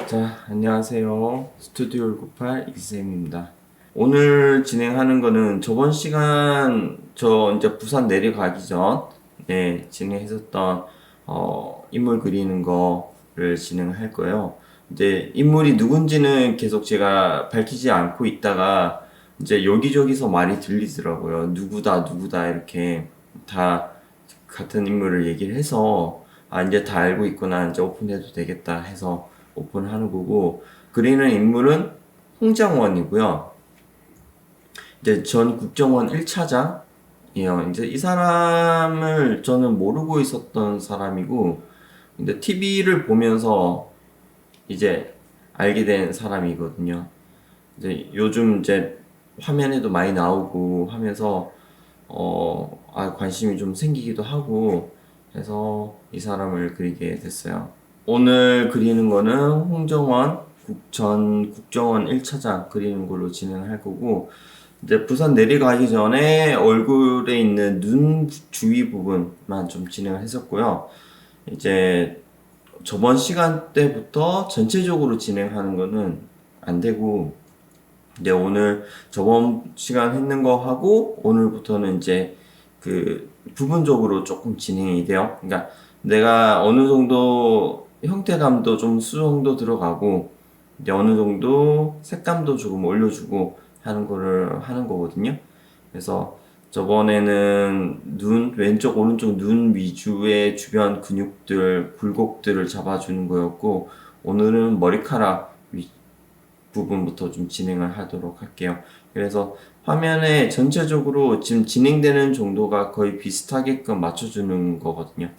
자, 안녕하세요. 스튜디오 198 이쌤입니다. 오늘 진행하는 거는 저번 시간 저 이제 부산 내려가기 전에 진행했었던 인물 그리는 거를 진행할 거예요. 이제 인물이 누군지는 계속 제가 밝히지 않고 있다가 이제 여기저기서 말이 들리더라고요. 누구다 이렇게 다 같은 인물을 얘기를 해서 이제 다 알고 있구나, 이제 오픈해도 되겠다 해서 오픈하는 거고, 그리는 인물은 홍장원이고요. 이제 전 국정원 1차장이에요. 이제 이 사람을 저는 모르고 있었던 사람이고, 근데 TV를 보면서 이제 알게 된 사람이거든요. 이제 요즘 이제 화면에도 많이 나오고 하면서 관심이 좀 생기기도 하고 해서 이 사람을 그리게 됐어요. 오늘 그리는 거는 홍정원 전 국정원 1차장 그리는 걸로 진행할 거고, 이제 부산 내려가기 전에 얼굴에 있는 눈 주위 부분만 좀 진행을 했었고요. 이제 저번 시간 때부터 전체적으로 진행하는 거는 안 되고, 이제 오늘 저번 시간 했는 거 하고 오늘부터는 이제 그 부분적으로 조금 진행이 돼요. 그러니까 내가 어느 정도 형태감도 좀 수정도 들어가고 이제 어느 정도 색감도 조금 올려주고 하는 거를 하는 거거든요. 그래서 저번에는 눈, 왼쪽, 오른쪽 눈 위주의 주변 근육들, 굴곡들을 잡아주는 거였고, 오늘은 머리카락 부분부터 좀 진행을 하도록 할게요. 그래서 화면에 전체적으로 지금 진행되는 정도가 거의 비슷하게끔 맞춰주는 거거든요.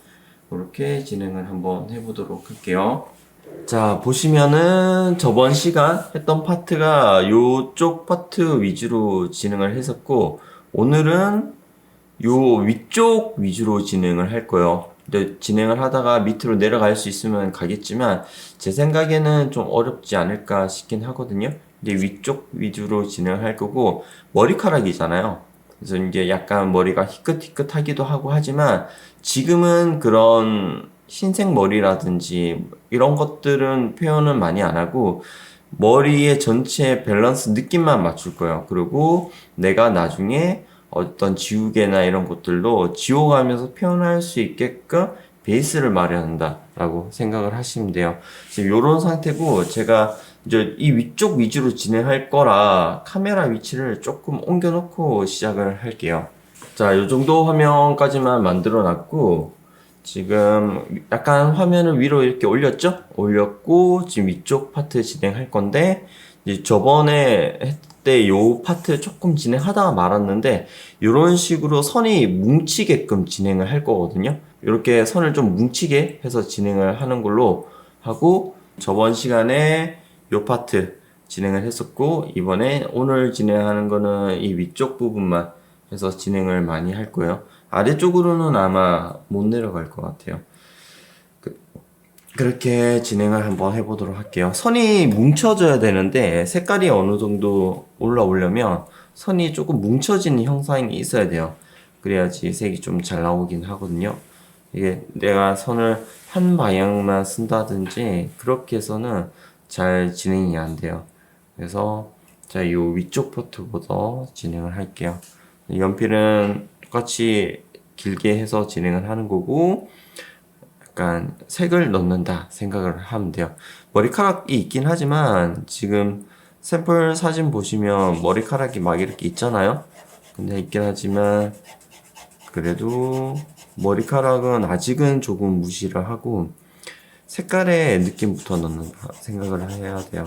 그렇게 진행을 한번 해보도록 할게요. 자, 보시면은 저번 시간 했던 파트가 요쪽 파트 위주로 진행을 했었고, 오늘은 요 위쪽 위주로 진행을 할 거예요. 근데 진행을 하다가 밑으로 내려갈 수 있으면 가겠지만 제 생각에는 좀 어렵지 않을까 싶긴 하거든요. 근데 위쪽 위주로 진행을 할 거고, 머리카락이잖아요. 그래서 이제 약간 머리가 희끗희끗하기도 하고 하지만 지금은 그런 흰색 머리라든지 이런 것들은 표현은 많이 안 하고 머리의 전체 밸런스 느낌만 맞출 거예요. 그리고 내가 나중에 어떤 지우개나 이런 것들로 지워가면서 표현할 수 있게끔 베이스를 마련한다 라고 생각을 하시면 돼요. 지금 이런 상태고, 제가 이제 이 위쪽 위주로 진행할 거라 카메라 위치를 조금 옮겨 놓고 시작을 할게요. 자, 이 정도 화면까지만 만들어 놨고, 지금 약간 화면을 위로 이렇게 올렸죠? 올렸고, 지금 위쪽 파트 진행할 건데, 이제 저번에 했때 요 파트 조금 진행하다가 말았는데, 이런 식으로 선이 뭉치게끔 진행을 할 거거든요. 이렇게 선을 좀 뭉치게 해서 진행을 하는 걸로 하고, 저번 시간에 요 파트 진행을 했었고, 이번에 오늘 진행하는 거는 이 위쪽 부분만 해서 진행을 많이 할 거예요. 아래쪽으로는 아마 못 내려갈 것 같아요. 그렇게 진행을 한번 해보도록 할게요. 선이 뭉쳐져야 되는데 색깔이 어느 정도 올라오려면 선이 조금 뭉쳐지는 형상이 있어야 돼요. 그래야지 색이 좀 잘 나오긴 하거든요. 이게 내가 선을 한 방향만 쓴다든지 그렇게 해서는 잘 진행이 안 돼요. 그래서 자, 이 위쪽 포트부터 진행을 할게요. 연필은 똑같이 길게 해서 진행을 하는 거고, 약간 색을 넣는다 생각을 하면 돼요. 머리카락이 있긴 하지만 지금 샘플 사진 보시면 머리카락이 막 이렇게 있잖아요. 근데 있긴 하지만 그래도 머리카락은 아직은 조금 무시를 하고 색깔의 느낌부터 넣는다 생각을 해야 돼요.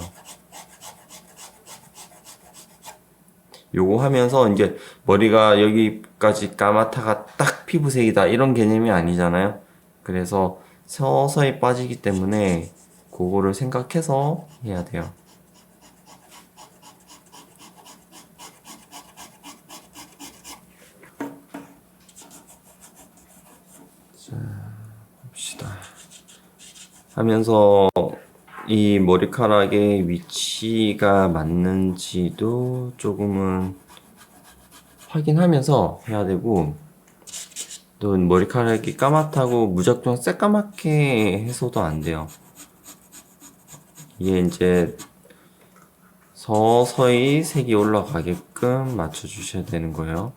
요거 하면서 이제 머리가 여기까지 까맣다가 딱 피부색이다 이런 개념이 아니잖아요. 그래서 서서히 빠지기 때문에 그거를 생각해서 해야 돼요. 자, 봅시다. 하면서 이 머리카락의 위치가 맞는지도 조금은 확인하면서 해야 되고, 또 머리카락이 까맣다고 무작정 새까맣게 해서도 안 돼요. 이게 이제 서서히 색이 올라가게끔 맞춰주셔야 되는 거예요.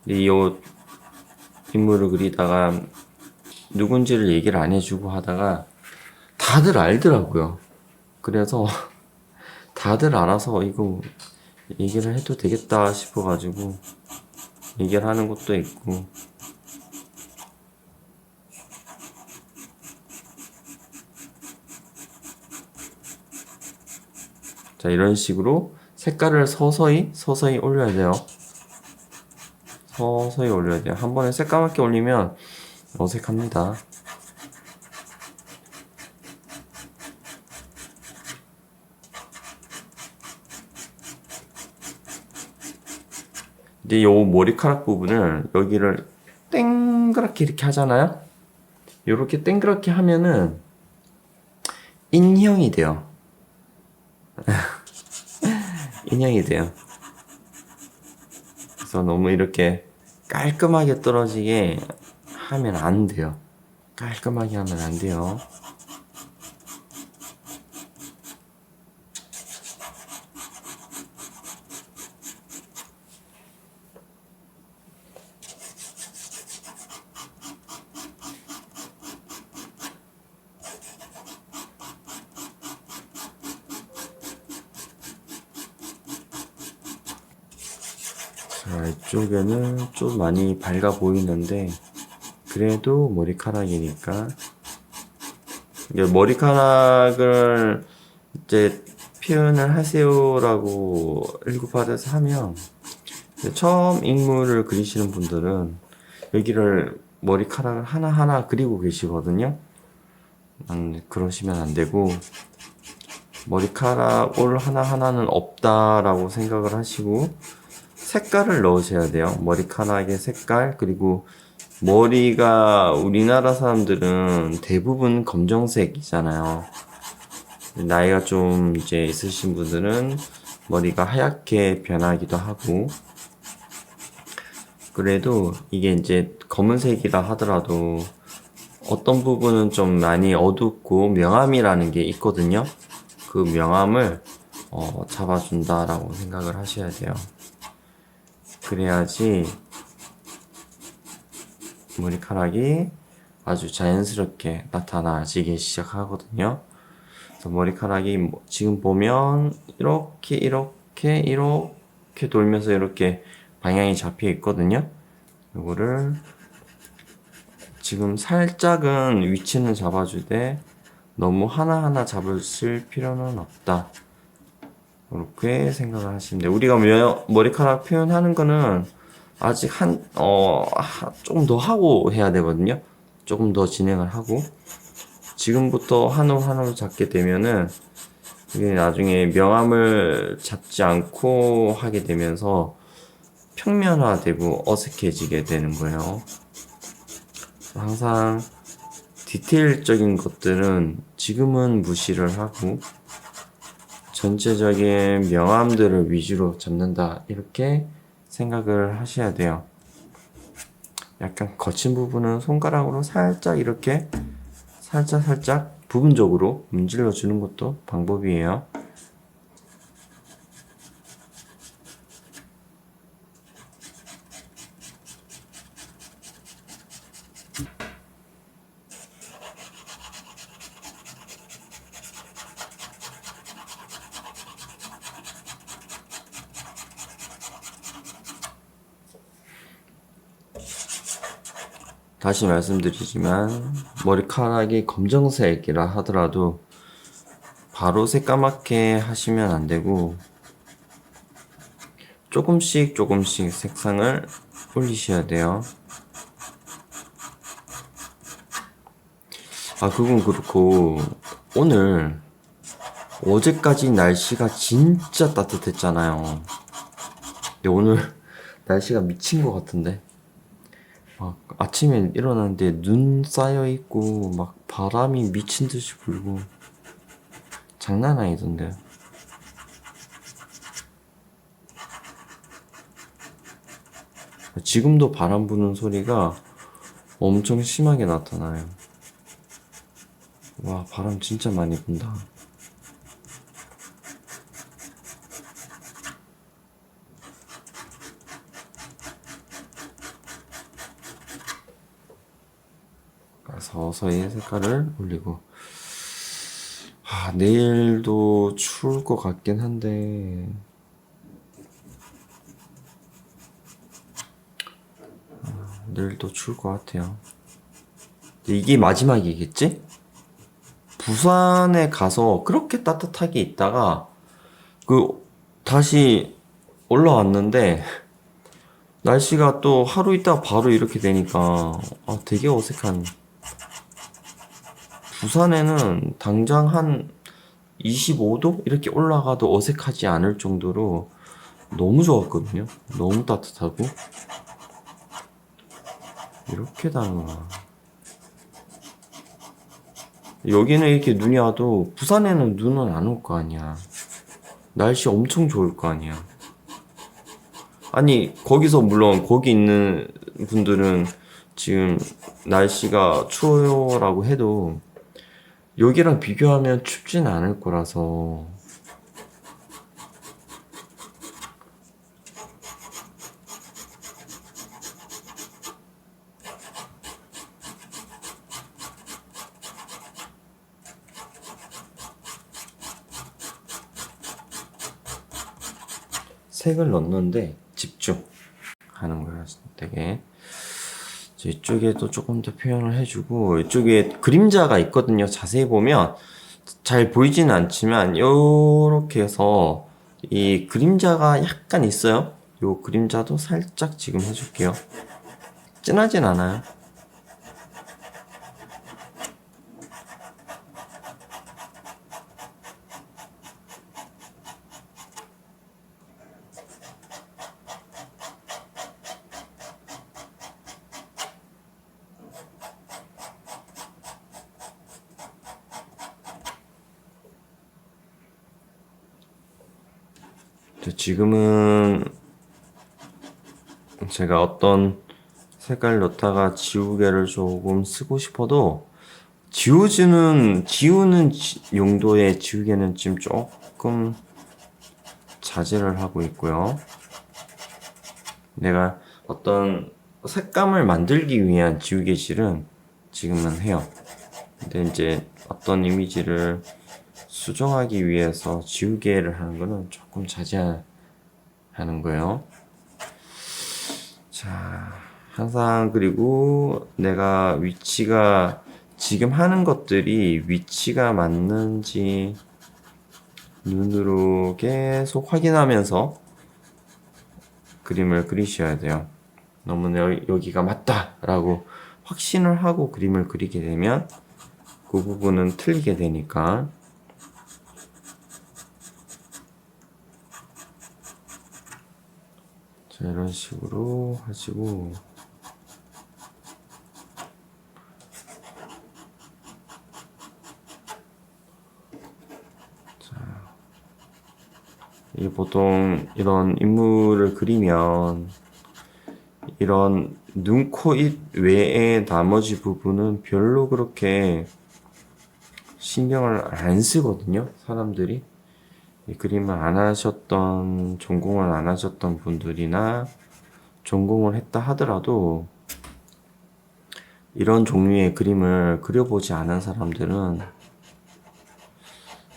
이 인물을 그리다가 누군지를 얘기를 안 해주고 하다가 다들 알더라고요. 그래서 다들 알아서 이거 얘기를 해도 되겠다 싶어가지고 얘기를 하는 것도 있고. 자, 이런 식으로 색깔을 서서히 올려야 돼요. 서서히 올려야 돼요. 한 번에 새까맣게 올리면 어색합니다. 이제 요 머리카락 부분을 여기를 땡그랗게 이렇게 하잖아요. 요렇게 땡그랗게 하면은 인형이 돼요. 인형이 돼요. 그래서 너무 이렇게 깔끔하게 떨어지게 하면 안 돼요. 깔끔하게 하면 안 돼요. 자, 이쪽에는 좀 많이 밝아 보이는데 그래도 머리카락이니까 머리카락을 이제 표현을 하세요라고 198에서 하면 처음 인물을 그리시는 분들은 여기를 머리카락을 하나하나 그리고 계시거든요. 그러시면 안 되고 머리카락 올 하나하나는 없다라고 생각을 하시고 색깔을 넣으셔야 돼요. 머리카락의 색깔, 그리고 머리가 우리나라 사람들은 대부분 검정색이잖아요. 나이가 좀 이제 있으신 분들은 머리가 하얗게 변하기도 하고, 그래도 이게 이제 검은색이라 하더라도 어떤 부분은 좀 많이 어둡고 명암이라는 게 있거든요. 그 명암을 잡아준다라고 생각을 하셔야 돼요. 그래야지 머리카락이 아주 자연스럽게 나타나지기 시작하거든요. 그래서 머리카락이 지금 보면 이렇게 돌면서 이렇게 방향이 잡혀 있거든요. 이거를 지금 살짝은 위치는 잡아주되 너무 하나하나 잡으실 필요는 없다. 이렇게 생각을 하시면 돼요. 우리가 머리카락 표현하는 거는 아직 조금 더 하고 해야 되거든요. 조금 더 진행을 하고. 지금부터 한 올 한 올 잡게 되면은 이게 나중에 명암을 잡지 않고 하게 되면서 평면화되고 어색해지게 되는 거예요. 항상 디테일적인 것들은 지금은 무시를 하고 전체적인 명암들을 위주로 잡는다, 이렇게 생각을 하셔야 돼요. 약간 거친 부분은 손가락으로 살짝 이렇게 살짝 부분적으로 문질러 주는 것도 방법이에요. 다시 말씀드리지만 머리카락이 검정색이라 하더라도 바로 새까맣게 하시면 안 되고 조금씩 색상을 올리셔야 돼요. 그건 그렇고 어제까지 날씨가 진짜 따뜻했잖아요. 근데 오늘 날씨가 미친 것 같은데 아침에 일어났는데 눈 쌓여 있고 막 바람이 미친 듯이 불고 장난 아니던데. 지금도 바람 부는 소리가 엄청 심하게 나타나요. 와, 바람 진짜 많이 분다. 서서히 색깔을 올리고. 내일도 추울 것 같긴 한데, 내일도 추울 것 같아요. 이게 마지막이겠지? 부산에 가서 그렇게 따뜻하게 있다가, 다시 올라왔는데, 날씨가 또 하루 있다가 바로 이렇게 되니까, 되게 어색한. 부산에는 당장 한 25도? 이렇게 올라가도 어색하지 않을 정도로 너무 좋았거든요. 너무 따뜻하고. 이렇게 다르구나. 여기는 이렇게 눈이 와도 부산에는 눈은 안 올 거 아니야. 날씨 엄청 좋을 거 아니야. 아니, 거기서 물론 거기 있는 분들은 지금 날씨가 추워요라고 해도 여기랑 비교하면 춥진 않을 거라서. 색을 넣는데 집중하는 거야. 되게 이쪽에도 조금 더 표현을 해주고, 이쪽에 그림자가 있거든요. 자세히 보면 잘 보이지는 않지만 요렇게 해서 이 그림자가 약간 있어요. 요 그림자도 살짝 지금 해줄게요. 진하진 않아요. 지금은 제가 어떤 색깔 넣다가 지우개를 조금 쓰고 싶어도 지우는 용도의 지우개는 지금 조금 자제를 하고 있고요. 내가 어떤 색감을 만들기 위한 지우개질은 지금은 해요. 근데 이제 어떤 이미지를 수정하기 위해서 지우개를 하는 거는 조금 자제하는 거예요. 자, 항상 그리고 내가 지금 하는 것들이 위치가 맞는지 눈으로 계속 확인하면서 그림을 그리셔야 돼요. 너무 여기가 맞다라고 확신을 하고 그림을 그리게 되면 그 부분은 틀리게 되니까. 자, 이런 식으로 하시고, 이 보통 이런 인물을 그리면 이런 눈, 코, 입 외에 나머지 부분은 별로 그렇게 신경을 안 쓰거든요. 사람들이. 이 그림을 안 하셨던, 전공을 안 하셨던 분들이나 전공을 했다 하더라도 이런 종류의 그림을 그려보지 않은 사람들은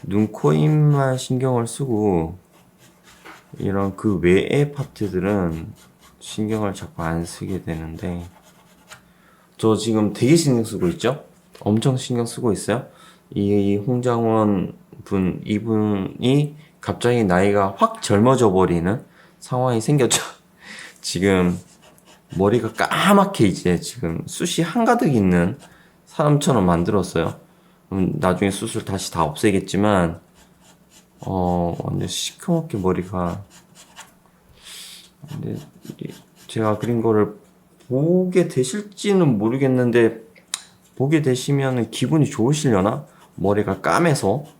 눈, 코, 입만 신경을 쓰고 이런 그 외의 파트들은 신경을 자꾸 안 쓰게 되는데, 저 지금 되게 신경 쓰고 있죠? 엄청 신경 쓰고 있어요. 이 홍장원 이분이 갑자기 나이가 확 젊어져 버리는 상황이 생겼죠. 지금 머리가 까맣게 이제 지금 숱이 한가득 있는 사람처럼 만들었어요. 나중에 숱을 다시 다 없애겠지만, 완전 시커멓게 머리가. 근데 제가 그린 거를 보게 되실지는 모르겠는데, 보게 되시면 기분이 좋으시려나? 머리가 까매서.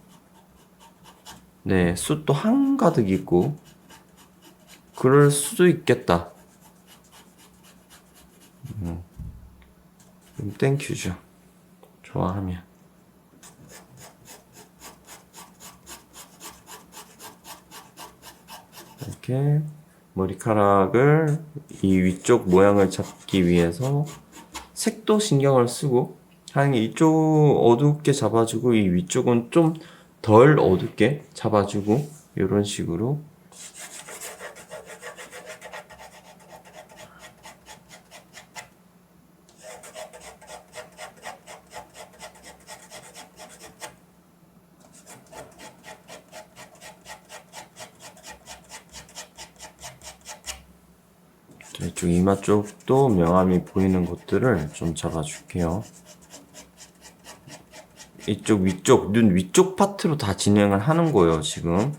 네, 숱도 한가득 있고, 그럴 수도 있겠다. 땡큐죠. 좋아하면. 이렇게 머리카락을 이 위쪽 모양을 잡기 위해서 색도 신경을 쓰고 하는 게, 이쪽 어둡게 잡아주고 이 위쪽은 좀 덜 어둡게 잡아주고, 이런 식으로. 이쪽 이마 쪽도 명암이 보이는 것들을 좀 잡아줄게요. 이쪽 위쪽, 눈 위쪽 파트로 다 진행을 하는 거예요, 지금.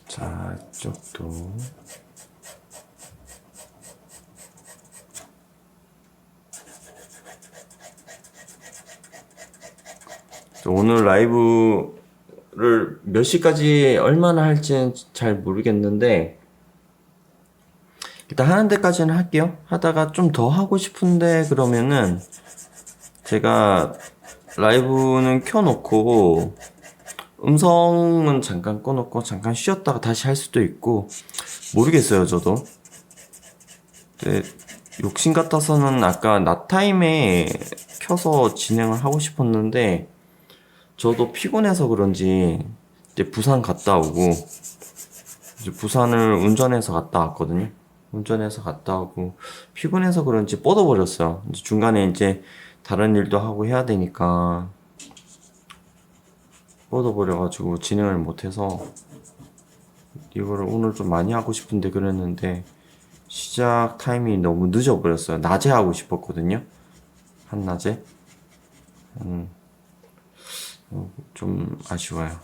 자, 이쪽도. 오늘 라이브를 몇 시까지 얼마나 할지는 잘 모르겠는데, 일단 하는 데까지는 할게요. 하다가 좀 더 하고 싶은데 그러면은 제가 라이브는 켜놓고 음성은 잠깐 꺼놓고 잠깐 쉬었다가 다시 할 수도 있고, 모르겠어요, 저도. 근데 욕심 같아서는 아까 낮 타임에 켜서 진행을 하고 싶었는데, 저도 피곤해서 그런지 이제 부산 갔다 오고, 이제 부산을 운전해서 갔다 왔거든요. 운전해서 갔다 오고 피곤해서 그런지 뻗어버렸어요. 이제 중간에 이제 다른 일도 하고 해야 되니까 뻗어버려가지고 진행을 못해서, 이거를 오늘 좀 많이 하고 싶은데 그랬는데 시작 타임이 너무 늦어버렸어요. 낮에 하고 싶었거든요. 한낮에. 좀 아쉬워요.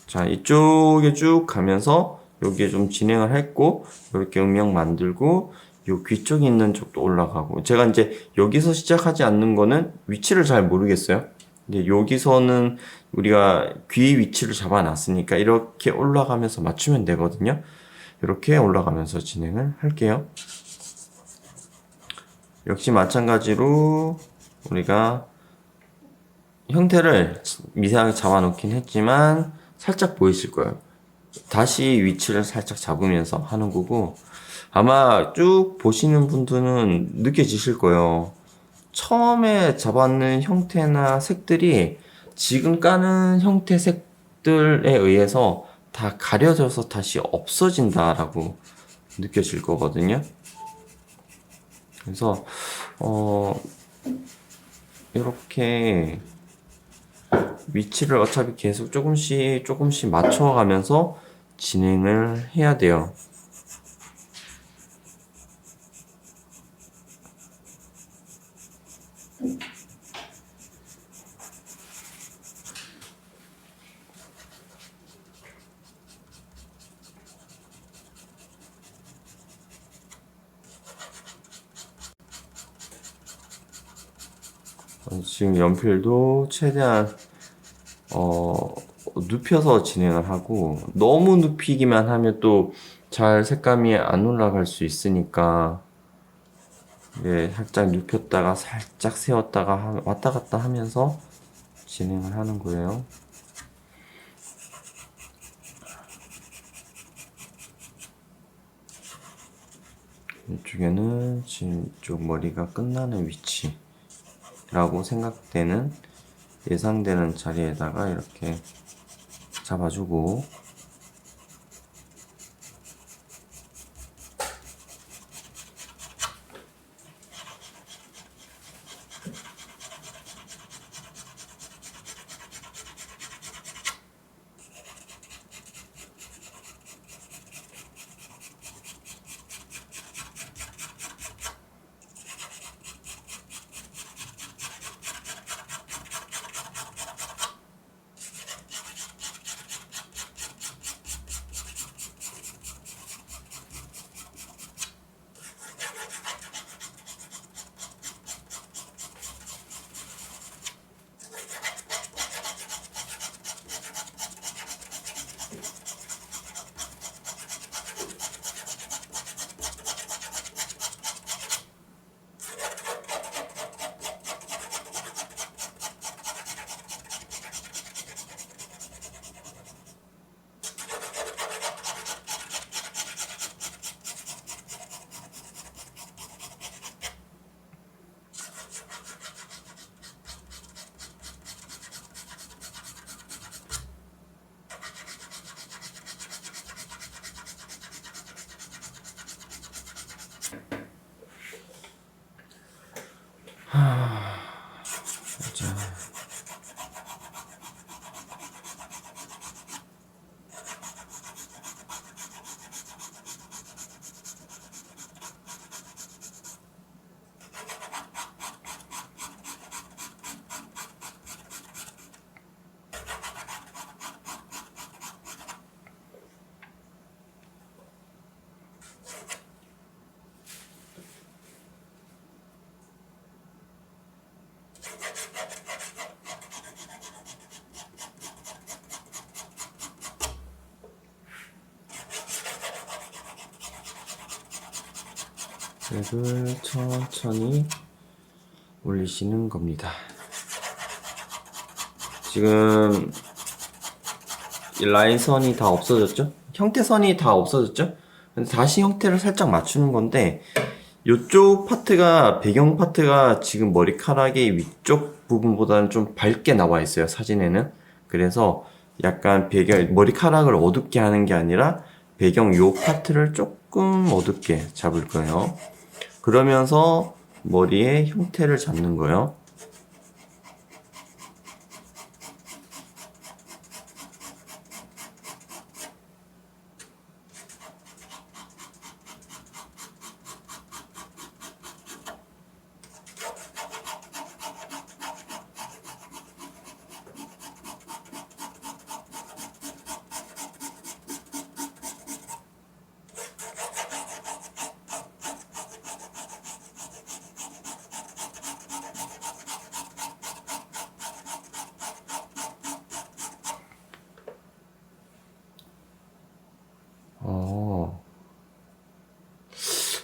자, 이쪽에 쭉 가면서 여기에 좀 진행을 했고, 이렇게 음영 만들고, 요 귀 쪽에 있는 쪽도 올라가고. 제가 이제 여기서 시작하지 않는 거는 위치를 잘 모르겠어요. 근데 여기서는 우리가 귀 위치를 잡아놨으니까 이렇게 올라가면서 맞추면 되거든요. 이렇게 올라가면서 진행을 할게요. 역시 마찬가지로 우리가 형태를 미세하게 잡아놓긴 했지만 살짝 보이실 거예요. 다시 위치를 살짝 잡으면서 하는 거고, 아마 쭉 보시는 분들은 느껴지실 거예요. 처음에 잡았는 형태나 색들이 지금 까는 형태 색들에 의해서 다 가려져서 다시 없어진다라고 느껴질 거거든요. 그래서 이렇게 위치를 어차피 계속 조금씩 맞춰가면서 진행을 해야 돼요. 지금 연필도 최대한 눕혀서 진행을 하고, 너무 눕히기만 하면 또 잘 색감이 안 올라갈 수 있으니까, 예, 살짝 눕혔다가 살짝 세웠다가 왔다 갔다 하면서 진행을 하는 거예요. 이쪽에는 지금 이쪽 머리가 끝나는 위치라고 생각되는, 예상되는 자리에다가 이렇게 잡아주고, 자. 색을 천천히 올리시는 겁니다. 지금 이 라인선이 다 없어졌죠? 형태선이 다 없어졌죠? 근데 다시 형태를 살짝 맞추는 건데 이쪽 파트가 배경 파트가 지금 머리카락의 위쪽 부분보다는 좀 밝게 나와 있어요, 사진에는. 그래서 약간 배경 머리카락을 어둡게 하는 게 아니라 배경 요 파트를 조금 어둡게 잡을 거예요. 그러면서 머리의 형태를 잡는 거예요.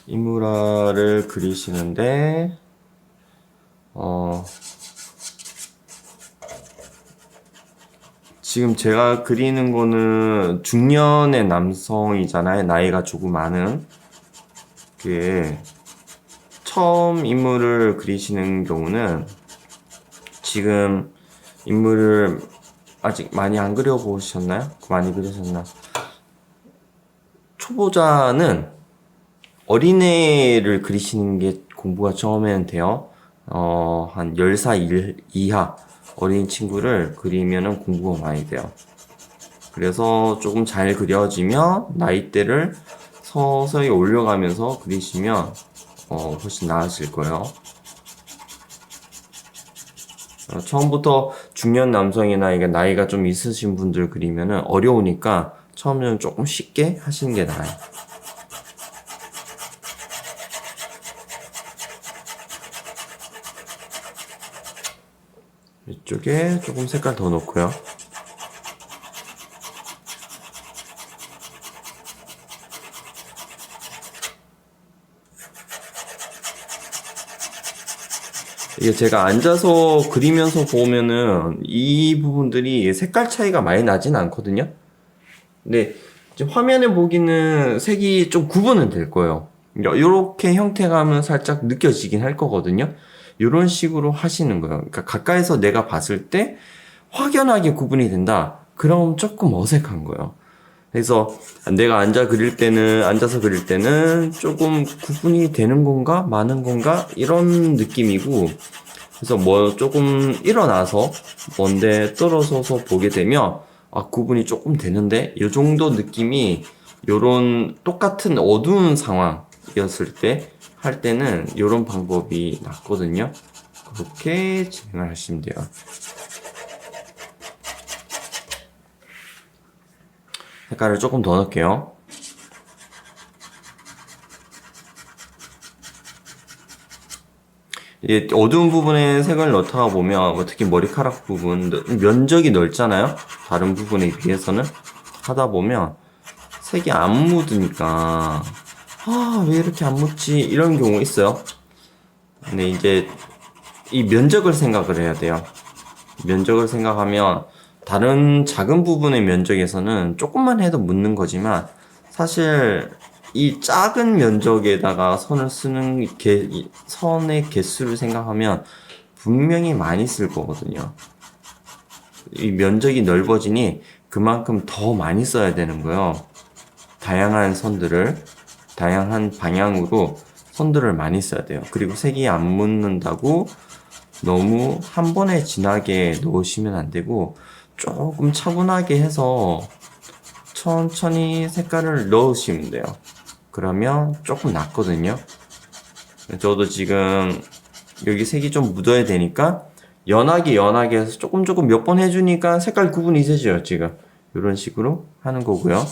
이무라를 그리시는데 지금 제가 그리는 거는 중년의 남성이잖아요. 나이가 조금 많은. 그게 처음 인물을 그리시는 경우는 지금 인물을 아직 많이 안 그려보셨나요? 많이 그리셨나? 초보자는 어린애를 그리시는 게 공부가 처음에는 돼요. 한 10살 이하 어린 친구를 그리면은 공부가 많이 돼요. 그래서 조금 잘 그려지면 나이대를 서서히 올려가면서 그리시면 훨씬 나아질 거예요. 처음부터 중년 남성이나 이게 나이가 좀 있으신 분들 그리면은 어려우니까 처음에는 조금 쉽게 하시는 게 나아요. 이쪽에 조금 색깔 더 넣고요. 이게 제가 앉아서 그리면서 보면은 이 부분들이 색깔 차이가 많이 나진 않거든요. 근데 지금 화면에 보기는 색이 좀 구분은 될 거예요. 이렇게 형태감은 살짝 느껴지긴 할 거거든요. 이런 식으로 하시는 거예요. 그러니까 가까이서 내가 봤을 때 확연하게 구분이 된다. 그럼 조금 어색한 거예요. 그래서 내가 앉아서 그릴 때는 조금 구분이 되는 건가, 많은 건가, 이런 느낌이고, 그래서 뭐 조금 일어나서 먼데 떨어져서 보게 되면, 구분이 조금 되는데, 이 정도 느낌이, 요런 똑같은 어두운 상황이었을 때, 할 때는 요런 방법이 낫거든요. 그렇게 진행을 하시면 돼요. 색깔을 조금 더 넣을게요. 이게 어두운 부분에 색을 넣다가 보면 특히 머리카락 부분 면적이 넓잖아요. 다른 부분에 비해서는 하다 보면 색이 안 묻으니까 왜 이렇게 안 묻지 이런 경우 있어요. 근데 이제 이 면적을 생각을 해야 돼요. 면적을 생각하면 다른 작은 부분의 면적에서는 조금만 해도 묻는 거지만 사실 이 작은 면적에다가 선을 쓰는 선의 개수를 생각하면 분명히 많이 쓸 거거든요. 이 면적이 넓어지니 그만큼 더 많이 써야 되는 거예요. 다양한 선들을 다양한 방향으로 선들을 많이 써야 돼요. 그리고 색이 안 묻는다고 너무 한 번에 진하게 넣으시면 안 되고 조금 차분하게 해서 천천히 색깔을 넣으시면 돼요. 그러면 조금 낫거든요. 저도 지금 여기 색이 좀 묻어야 되니까 연하게 해서 조금 몇 번 해주니까 색깔 구분이 되죠. 지금 이런 식으로 하는 거고요.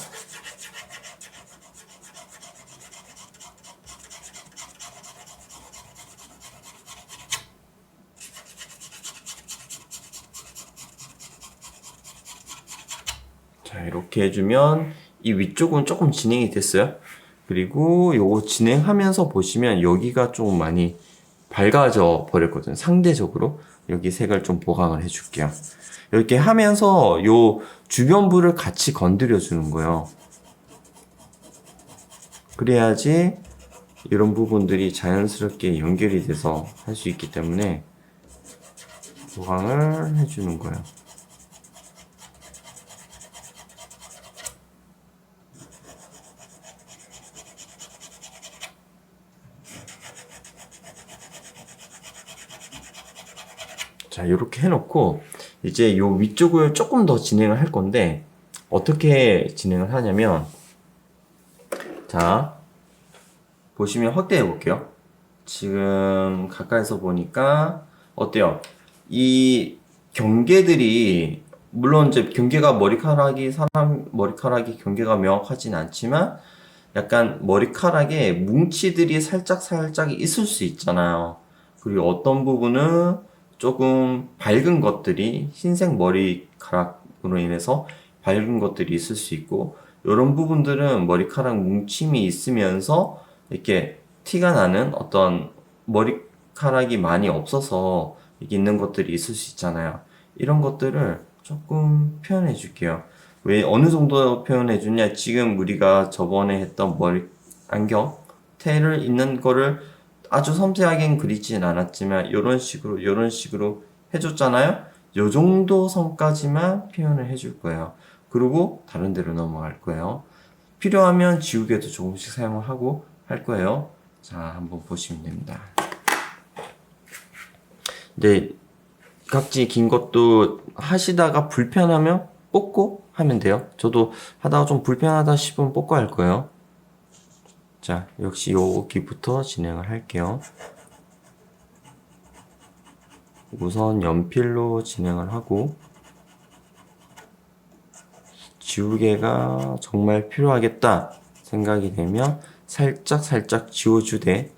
자, 이렇게 해주면 이 위쪽은 조금 진행이 됐어요. 그리고 요거 진행하면서 보시면 여기가 좀 많이 밝아져 버렸거든요. 상대적으로 여기 색을 좀 보강을 해줄게요. 이렇게 하면서 요 주변부를 같이 건드려 주는 거예요. 그래야지 이런 부분들이 자연스럽게 연결이 돼서 할 수 있기 때문에 보강을 해주는 거예요. 자, 이렇게 해놓고 이제 요 위쪽을 조금 더 진행을 할 건데 어떻게 진행을 하냐면, 자, 보시면 확대해 볼게요. 지금 가까이서 보니까 어때요? 이 경계들이 물론 이제 경계가 사람 머리카락이 경계가 명확하진 않지만 약간 머리카락에 뭉치들이 살짝 있을 수 있잖아요. 그리고 어떤 부분은 조금 밝은 것들이 흰색 머리카락으로 인해서 밝은 것들이 있을 수 있고, 이런 부분들은 머리카락 뭉침이 있으면서 이렇게 티가 나는 어떤 머리카락이 많이 없어서 이렇게 있는 것들이 있을 수 있잖아요. 이런 것들을 조금 표현해 줄게요. 왜 어느 정도 표현해 주냐? 지금 우리가 저번에 했던 머리 안경 테를 있는 거를 아주 섬세하게는 그리진 않았지만 이런 식으로 해줬잖아요. 요 정도 선까지만 표현을 해줄 거예요. 그리고 다른 데로 넘어갈 거예요. 필요하면 지우개도 조금씩 사용을 하고 할 거예요. 자, 한번 보시면 됩니다. 네, 각지 긴 것도 하시다가 불편하면 뽑고 하면 돼요. 저도 하다가 좀 불편하다 싶으면 뽑고 할 거예요. 자, 역시 여기부터 진행을 할게요. 우선 연필로 진행을 하고, 지우개가 정말 필요하겠다 생각이 되면 살짝 지워주되,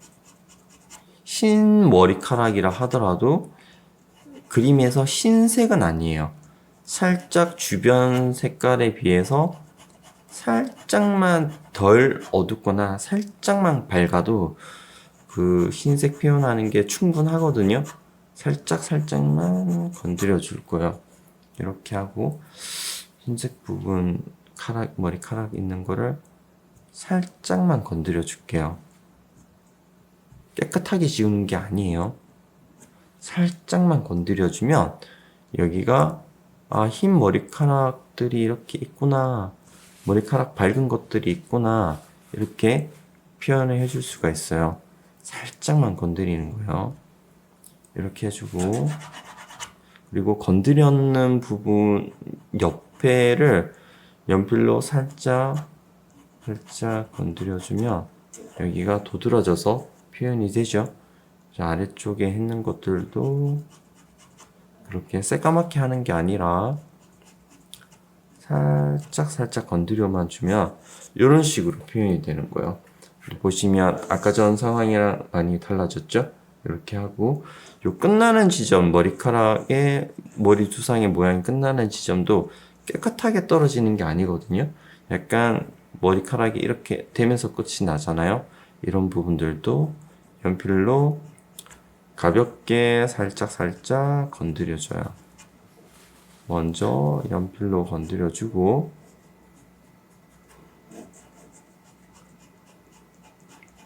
흰 머리카락이라 하더라도 그림에서 흰색은 아니에요. 살짝 주변 색깔에 비해서 살짝만 덜 어둡거나 살짝만 밝아도 그 흰색 표현하는 게 충분하거든요. 살짝만 건드려 줄 거예요. 이렇게 하고 흰색 부분 머리카락 있는 거를 살짝만 건드려 줄게요. 깨끗하게 지우는 게 아니에요. 살짝만 건드려 주면 여기가 흰 머리카락들이 이렇게 있구나, 머리카락 밝은 것들이 있구나, 이렇게 표현을 해줄 수가 있어요. 살짝만 건드리는 거예요. 이렇게 해주고, 그리고 건드렸는 부분 옆에를 연필로 살짝 건드려주면 여기가 도드라져서 표현이 되죠. 자, 아래쪽에 있는 것들도 그렇게 새까맣게 하는 게 아니라 살짝 건드려만 주면 이런 식으로 표현이 되는 거예요. 보시면 아까 전 상황이랑 많이 달라졌죠? 이렇게 하고, 요 끝나는 지점, 머리카락의 머리 두상의 모양이 끝나는 지점도 깨끗하게 떨어지는 게 아니거든요. 약간 머리카락이 이렇게 되면서 끝이 나잖아요. 이런 부분들도 연필로 가볍게 살짝 건드려줘요. 먼저 연필로 건드려주고,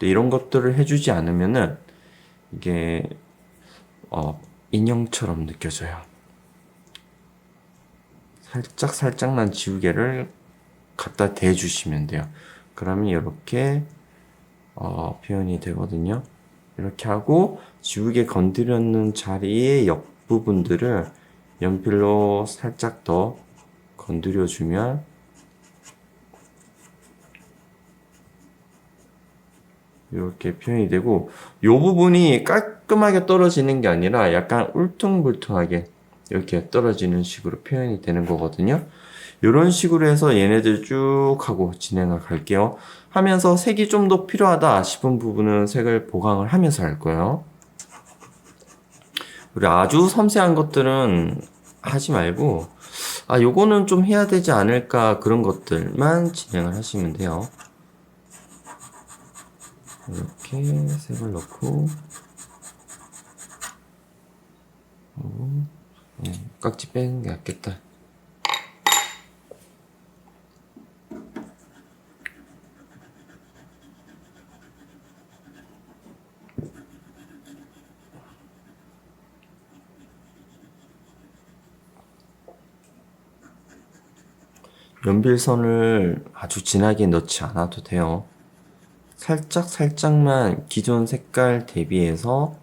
이런 것들을 해주지 않으면은 이게 인형처럼 느껴져요. 살짝만 지우개를 갖다 대주시면 돼요. 그러면 이렇게 표현이 되거든요. 이렇게 하고 지우개 건드렸는 자리의 옆부분들을 연필로 살짝 더 건드려주면 이렇게 표현이 되고, 이 부분이 깔끔하게 떨어지는 게 아니라 약간 울퉁불퉁하게 이렇게 떨어지는 식으로 표현이 되는 거거든요. 이런 식으로 해서 얘네들 쭉 하고 진행을 갈게요. 하면서 색이 좀 더 필요하다 싶은 부분은 색을 보강을 하면서 할 거예요. 그리고 아주 섬세한 것들은 하지 말고, 요거는 좀 해야 되지 않을까, 그런 것들만 진행을 하시면 돼요. 이렇게 색을 넣고, 깍지 빼는 게 낫겠다. 연필선을 아주 진하게 넣지 않아도 돼요. 살짝만 기존 색깔 대비해서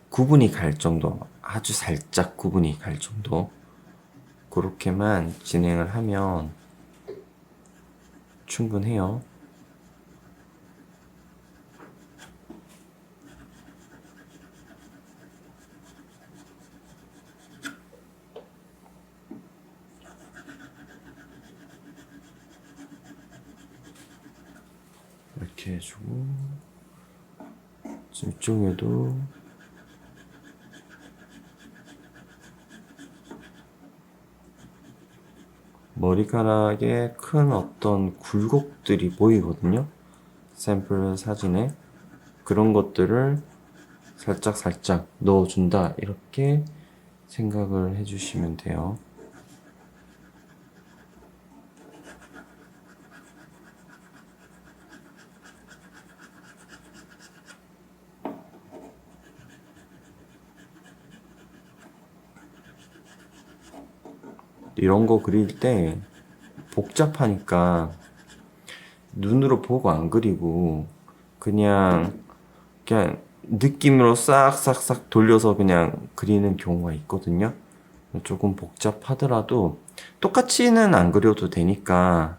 구분이 갈 정도, 아주 살짝 구분이 갈 정도, 그렇게만 진행을 하면 충분해요. 이렇게 해주고, 이쪽에도 머리카락에 큰 어떤 굴곡들이 보이거든요. 샘플 사진에. 그런 것들을 살짝 넣어준다, 이렇게 생각을 해주시면 돼요. 이런 거 그릴 때 복잡하니까 눈으로 보고 안 그리고 그냥 느낌으로 싹싹싹 돌려서 그냥 그리는 경우가 있거든요. 조금 복잡하더라도 똑같이는 안 그려도 되니까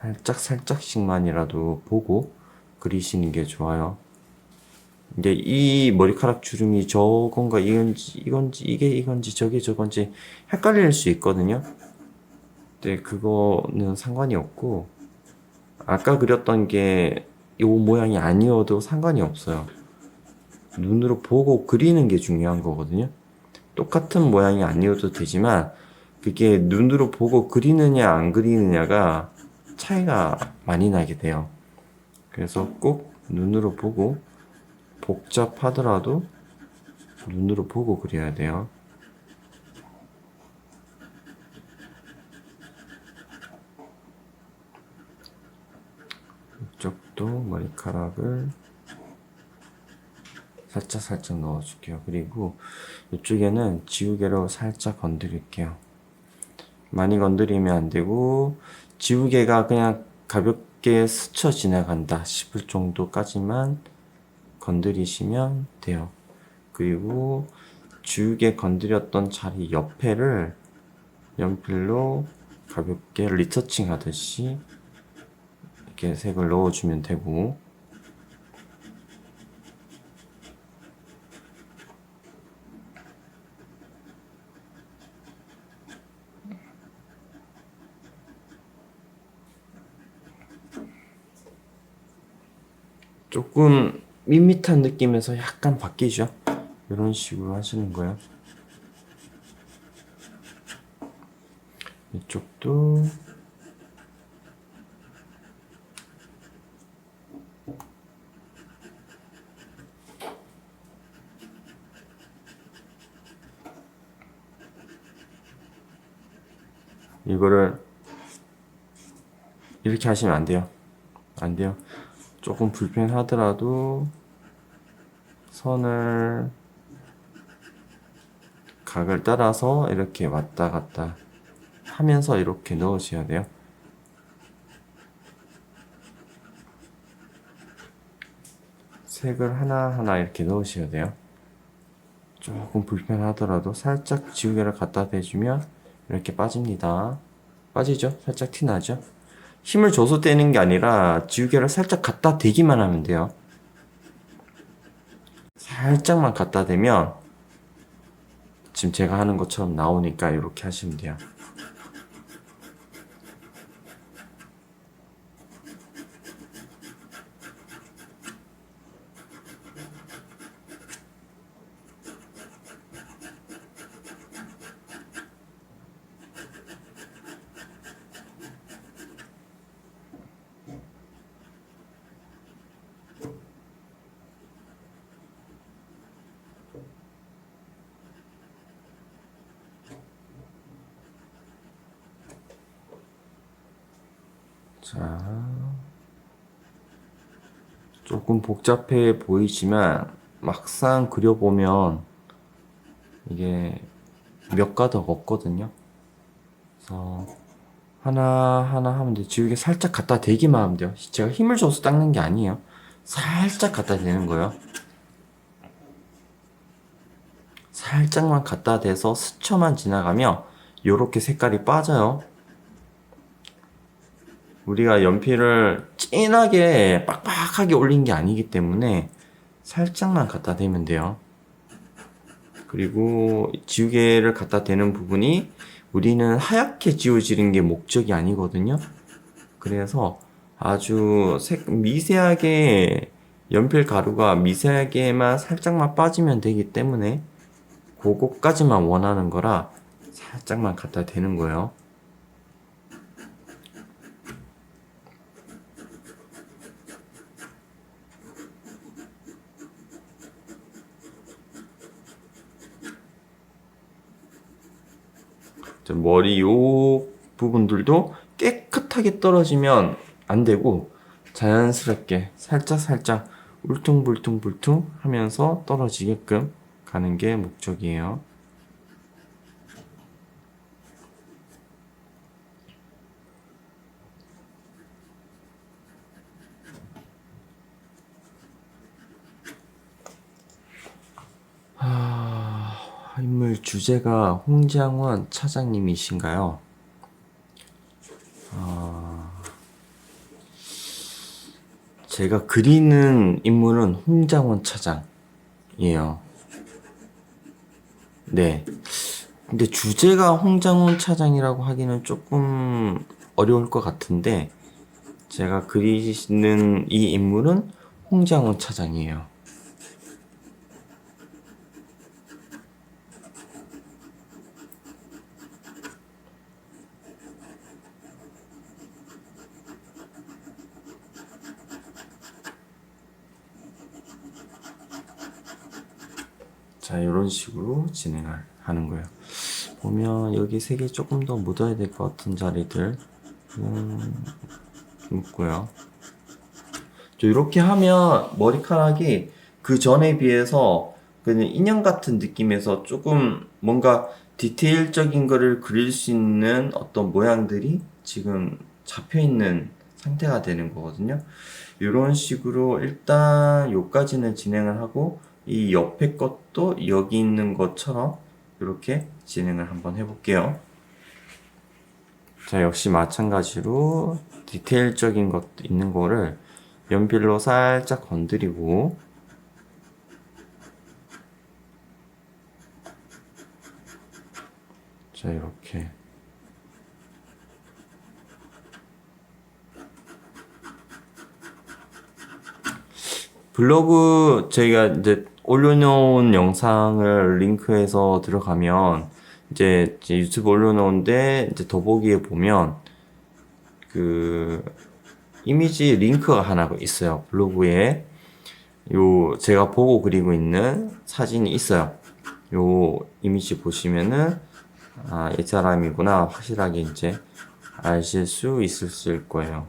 살짝씩만이라도 보고 그리시는 게 좋아요. 이제 이 머리카락 주름이 저건가 이건지 이게 이건지 저게 저건지 헷갈릴 수 있거든요. 근데 그거는 상관이 없고, 아까 그렸던 게 요 모양이 아니어도 상관이 없어요. 눈으로 보고 그리는 게 중요한 거거든요. 똑같은 모양이 아니어도 되지만 그게 눈으로 보고 그리느냐 안 그리느냐가 차이가 많이 나게 돼요. 그래서 꼭 눈으로 보고, 복잡하더라도 눈으로 보고 그려야 돼요. 이쪽도 머리카락을 살짝 넣어줄게요. 그리고 이쪽에는 지우개로 살짝 건드릴게요. 많이 건드리면 안 되고, 지우개가 그냥 가볍게 스쳐 지나간다 싶을 정도까지만 건드리시면 돼요. 그리고 지우개 건드렸던 자리 옆에를 연필로 가볍게 리터칭 하듯이 이렇게 색을 넣어주면 되고, 조금 밋밋한 느낌에서 약간 바뀌죠. 이런 식으로 하시는 거예요. 이쪽도 이거를 이렇게 하시면 안 돼요. 안 돼요. 조금 불편하더라도 선을 각을 따라서 이렇게 왔다 갔다 하면서 이렇게 넣으셔야 돼요. 색을 하나하나 이렇게 넣으셔야 돼요. 조금 불편하더라도 살짝 지우개를 갖다 대주면 이렇게 빠집니다. 빠지죠? 살짝 티 나죠? 힘을 줘서 떼는 게 아니라 지우개를 살짝 갖다 대기만 하면 돼요. 살짝만 갖다 대면 지금 제가 하는 것처럼 나오니까 이렇게 하시면 돼요. 자, 조금 복잡해 보이지만 막상 그려보면 이게 몇 가닥 없거든요. 그래서 하나하나 하면 돼요. 지우개 살짝 갖다 대기만 하면 돼요. 제가 힘을 줘서 닦는 게 아니에요. 살짝 갖다 대는 거예요. 살짝만 갖다 대서 스쳐만 지나가면 요렇게 색깔이 빠져요. 우리가 연필을 진하게 빡빡하게 올린 게 아니기 때문에 살짝만 갖다 대면 돼요. 그리고 지우개를 갖다 대는 부분이 우리는 하얗게 지워지는 게 목적이 아니거든요. 그래서 아주 미세하게 연필 가루가 미세하게만 살짝만 빠지면 되기 때문에 그거까지만 원하는 거라 살짝만 갖다 대는 거예요. 머리 요 부분들도 깨끗하게 떨어지면 안 되고 자연스럽게 살짝 울퉁불퉁 하면서 떨어지게끔 가는 게 목적이에요. 인물 주제가 홍장원 차장님이신가요? 제가 그리는 인물은 홍장원 차장이에요. 네. 근데 주제가 홍장원 차장이라고 하기는 조금 어려울 것 같은데 제가 그리는 이 인물은 홍장원 차장이에요. 자, 이런 식으로 진행을 하는 거예요. 보면 여기 색이 조금 더 묻어야 될 것 같은 자리들 묻고요. 이렇게 하면 머리카락이 그 전에 비해서 그냥 인형 같은 느낌에서 조금 뭔가 디테일적인 거를 그릴 수 있는 어떤 모양들이 지금 잡혀 있는 상태가 되는 거거든요. 이런 식으로 일단 요까지는 진행을 하고 이 옆에 것도 여기 있는 것처럼 이렇게 진행을 한번 해볼게요. 자, 역시 마찬가지로 디테일적인 것 있는 거를 연필로 살짝 건드리고 자, 이렇게 블로그 저희가 이제 올려놓은 영상을 링크해서 들어가면 이제 유튜브 올려놓은데 이제 더보기에 보면 그 이미지 링크가 하나 있어요. 블로그에 요 제가 보고 그리고 있는 사진이 있어요. 요 이미지 보시면은 이 사람이구나 확실하게 이제 아실 수 있을 거예요.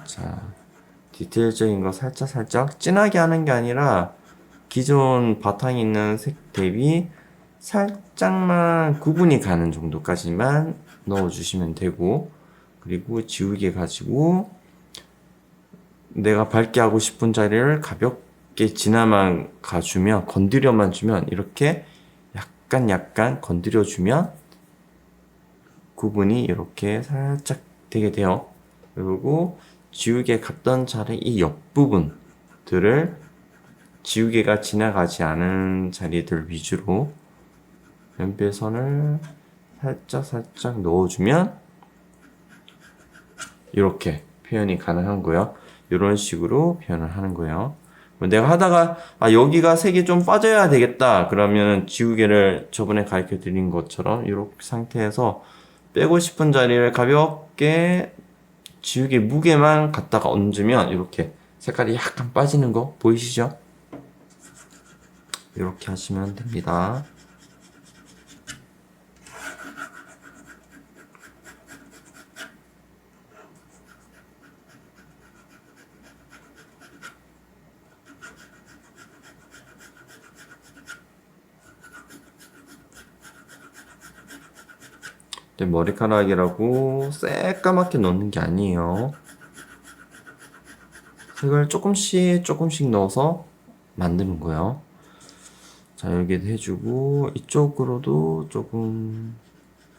자, 디테일적인 거 살짝 진하게 하는 게 아니라 기존 바탕에 있는 색 대비 살짝만 구분이 가는 정도까지만 넣어주시면 되고 그리고 지우개 가지고 내가 밟게 하고 싶은 자리를 가볍게 지나만 가주면, 건드려만 주면, 이렇게 약간 건드려주면 구분이 이렇게 살짝 되게 돼요. 그리고 지우개 갔던 자리 이 옆부분들을 지우개가 지나가지 않은 자리들 위주로 연필선을 살짝 넣어주면 이렇게 표현이 가능한 거예요. 이런 식으로 표현을 하는 거예요. 내가 하다가 여기가 색이 좀 빠져야 되겠다 그러면 지우개를 저번에 가르쳐 드린 것처럼 이렇게 상태에서 빼고 싶은 자리를 가볍게 지우개 무게만 갖다가 얹으면 이렇게 색깔이 약간 빠지는 거 보이시죠? 이렇게 하시면 됩니다. 근데 머리카락이라고 새까맣게 넣는 게 아니에요. 색을 조금씩 넣어서 만드는 거예요. 자, 여기도 해주고 이쪽으로도 조금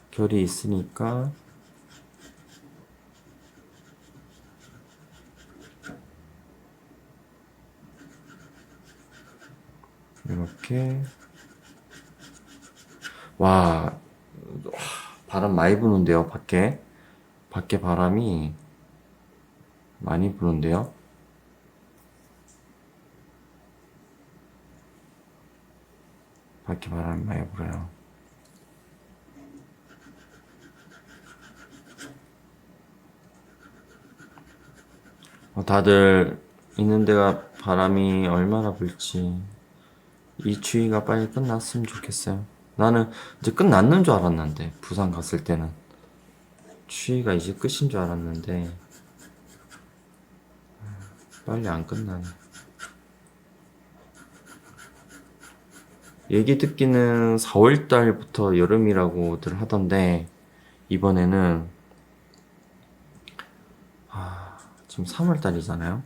결이 있으니까 이렇게. 와, 바람 많이 부는데요, 밖에 바람이 많이 부는데요. 밖에 바람이 많이 불어요. 다들 있는 데가 바람이 얼마나 불지 이 추위가 빨리 끝났으면 좋겠어요. 나는 이제 끝났는 줄 알았는데, 부산 갔을 때는 추위가 이제 끝인 줄 알았는데 빨리 안 끝나네. 얘기 듣기는 4월 달부터 여름이라고들 하던데 이번에는 지금 3월 달이잖아요.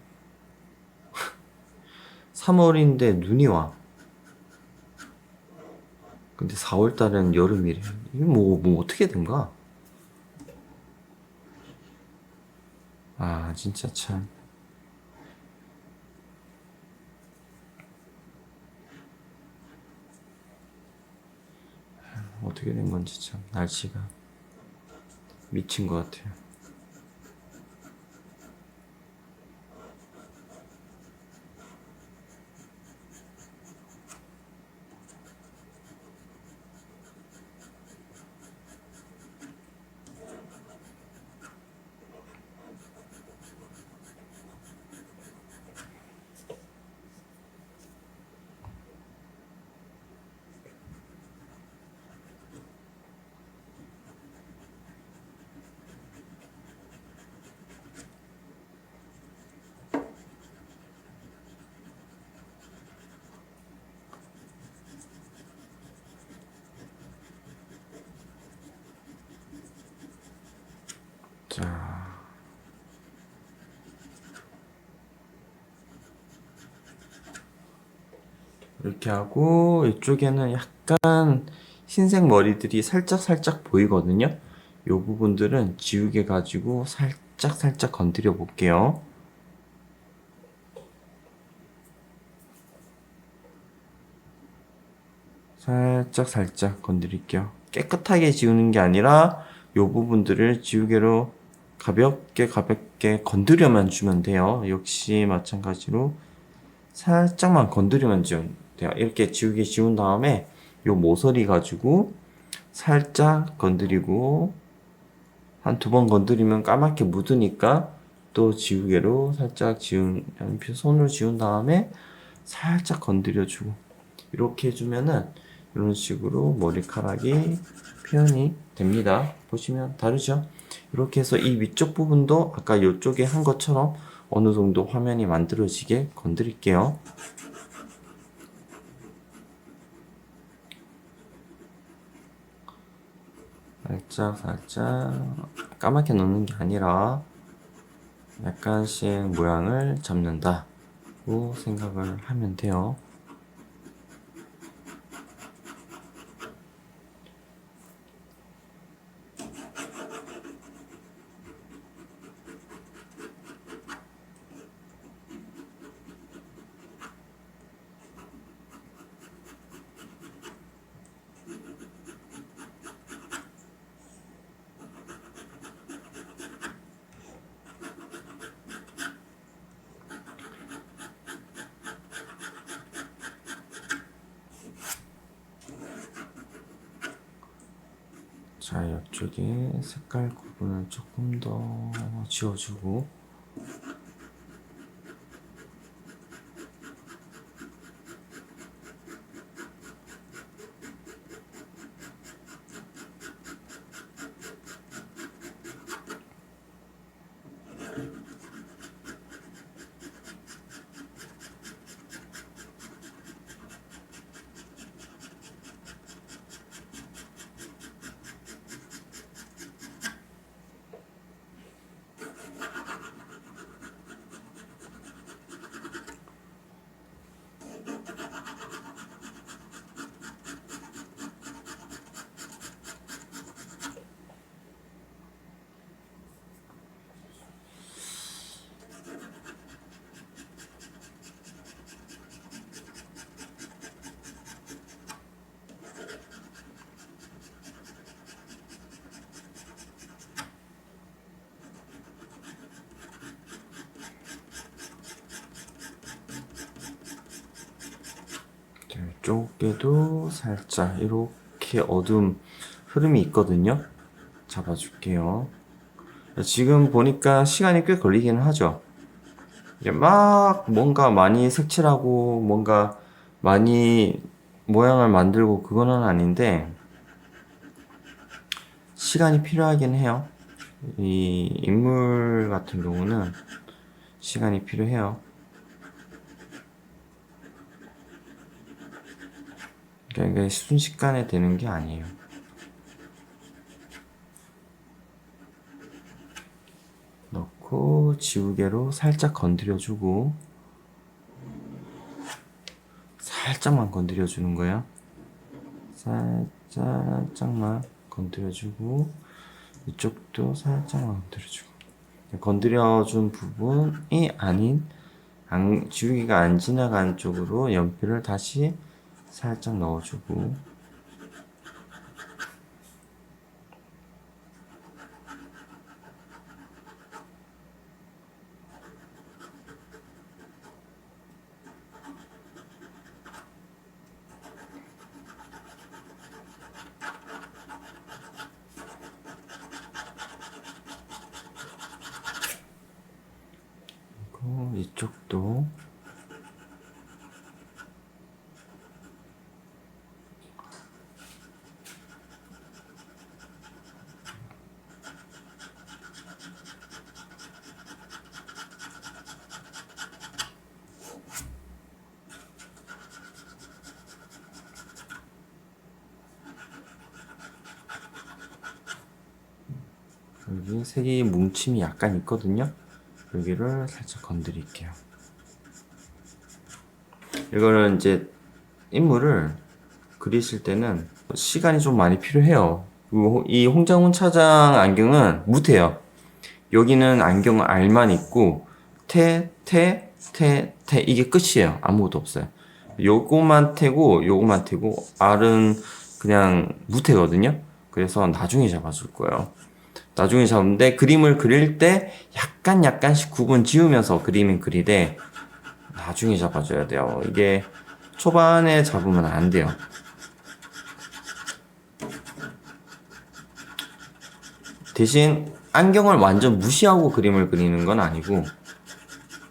3월인데 눈이 와. 근데 4월 달은 여름이래. 이게 뭐 어떻게 된가? 진짜 참. 어떻게 된 건지 참. 날씨가 미친 것 같아요. 자, 이렇게 하고 이쪽에는 약간 흰색 머리들이 살짝 보이거든요. 이 부분들은 지우개 가지고 살짝 건드려 볼게요. 살짝 건드릴게요. 깨끗하게 지우는 게 아니라 이 부분들을 지우개로 가볍게 건드려만 주면 돼요. 역시 마찬가지로 살짝만 건드리면 지우면 돼요. 이렇게 지우개 지운 다음에 이 모서리 가지고 살짝 건드리고 한 2번 건드리면 까맣게 묻으니까 또 지우개로 살짝 손으로 지운 다음에 살짝 건드려주고 이렇게 해주면은 이런 식으로 머리카락이 표현이 됩니다. 보시면 다르죠? 이렇게 해서 이 위쪽 부분도 아까 이쪽에 한 것처럼 어느 정도 화면이 만들어지게 건드릴게요. 살짝 까맣게 넣는 게 아니라 약간씩 모양을 잡는다고 생각을 하면 돼요. 자, 이쪽에 색깔 구분을 조금 더 지워주고, 이쪽에도 살짝 이렇게 어두운 흐름이 있거든요. 잡아줄게요. 지금 보니까 시간이 꽤 걸리긴 하죠. 이제 막 뭔가 많이 색칠하고 뭔가 많이 모양을 만들고 그거는 아닌데 시간이 필요하긴 해요. 이 인물 같은 경우는 시간이 필요해요. 그러니까 이게 순식간에 되는 게 아니에요. 넣고 지우개로 살짝 건드려주고 살짝만 건드려주는 거예요. 살짝만 건드려주고 이쪽도 살짝만 건드려주고 건드려준 부분이 아닌 지우개가 안 지나간 쪽으로 연필을 다시 살짝 넣어주고 이쪽도 여기 색이 뭉침이 약간 있거든요. 여기를 살짝 건드릴게요. 이거는 이제 인물을 그리실 때는 시간이 좀 많이 필요해요. 이 홍장훈 차장 안경은 무태요. 여기는 안경 알만 있고 태 이게 끝이에요. 아무것도 없어요. 요거만 요거만 태고 알은 그냥 무태거든요. 그래서 나중에 잡아줄 거예요. 나중에 잡는데 그림을 그릴 때 약간씩 구분 지으면서 그림을 그리되 나중에 잡아줘야 돼요. 이게 초반에 잡으면 안 돼요. 대신 안경을 완전 무시하고 그림을 그리는 건 아니고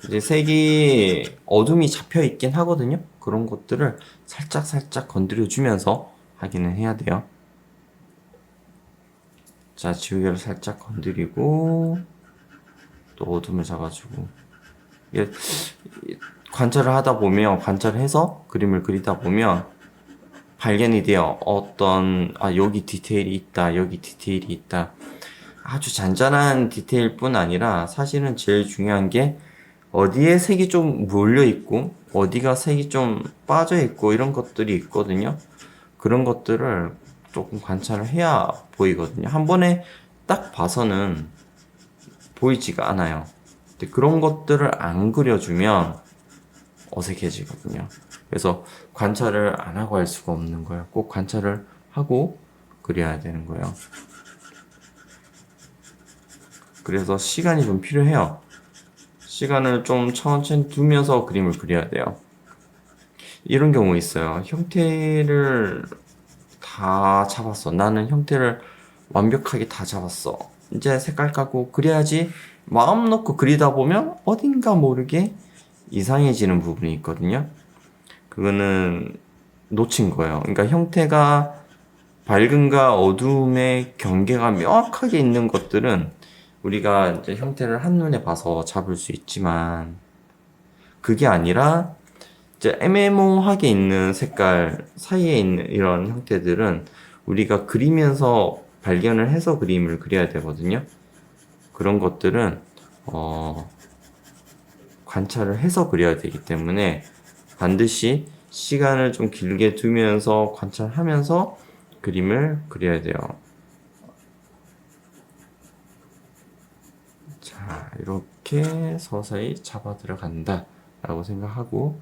이제 색이 어둠이 잡혀 있긴 하거든요. 그런 것들을 살짝 건드려 주면서 하기는 해야 돼요. 자, 지우개를 살짝 건드리고 또 어둠을 잡아주고 이게 관찰을 하다 보면 관찰해서 그림을 그리다 보면 발견이 돼요. 여기 디테일이 있다, 여기 디테일이 있다. 아주 잔잔한 디테일뿐 아니라 사실은 제일 중요한 게 어디에 색이 좀 몰려 있고 어디가 색이 좀 빠져 있고 이런 것들이 있거든요. 그런 것들을 조금 관찰을 해야 보이거든요. 한 번에 딱 봐서는 보이지가 않아요. 근데 그런 것들을 안 그려주면 어색해지거든요. 그래서 관찰을 안 하고 할 수가 없는 거예요. 꼭 관찰을 하고 그려야 되는 거예요. 그래서 시간이 좀 필요해요. 시간을 좀 천천히 두면서 그림을 그려야 돼요. 이런 경우 있어요. 형태를 다 잡았어. 나는 형태를 완벽하게 다 잡았어. 이제 색깔 까고 그려야지. 마음 놓고 그리다 보면 어딘가 모르게 이상해지는 부분이 있거든요. 그거는 놓친 거예요. 그러니까 형태가 밝음과 어두움의 경계가 명확하게 있는 것들은 우리가 이제 형태를 한눈에 봐서 잡을 수 있지만 그게 아니라 이제 애매모호하게 있는 색깔 사이에 있는 이런 형태들은 우리가 그리면서 발견을 해서 그림을 그려야 되거든요. 그런 것들은 관찰을 해서 그려야 되기 때문에 반드시 시간을 좀 길게 두면서 관찰하면서 그림을 그려야 돼요. 자, 이렇게 서서히 잡아 들어간다 라고 생각하고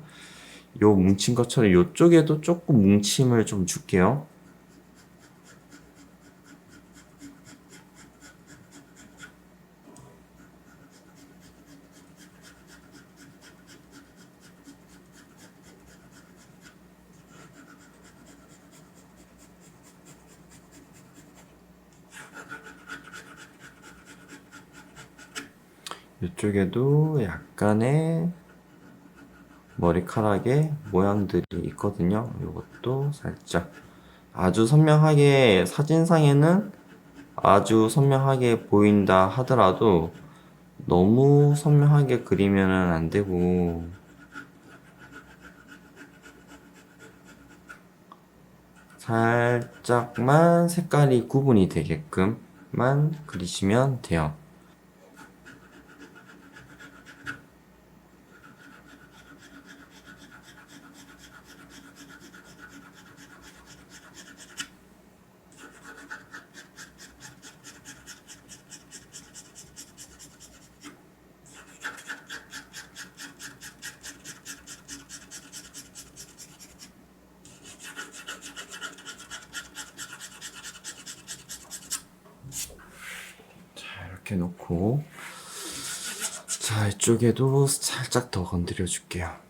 요 뭉친 것처럼 요쪽에도 조금 뭉침을 좀 줄게요. 이쪽에도 약간의 머리카락의 모양들이 있거든요. 이것도 살짝 아주 선명하게 사진상에는 아주 선명하게 보인다 하더라도 너무 선명하게 그리면은 안 되고 살짝만 색깔이 구분이 되게끔만 그리시면 돼요. 이렇게 놓고 자 이쪽에도 살짝 더 건드려 줄게요.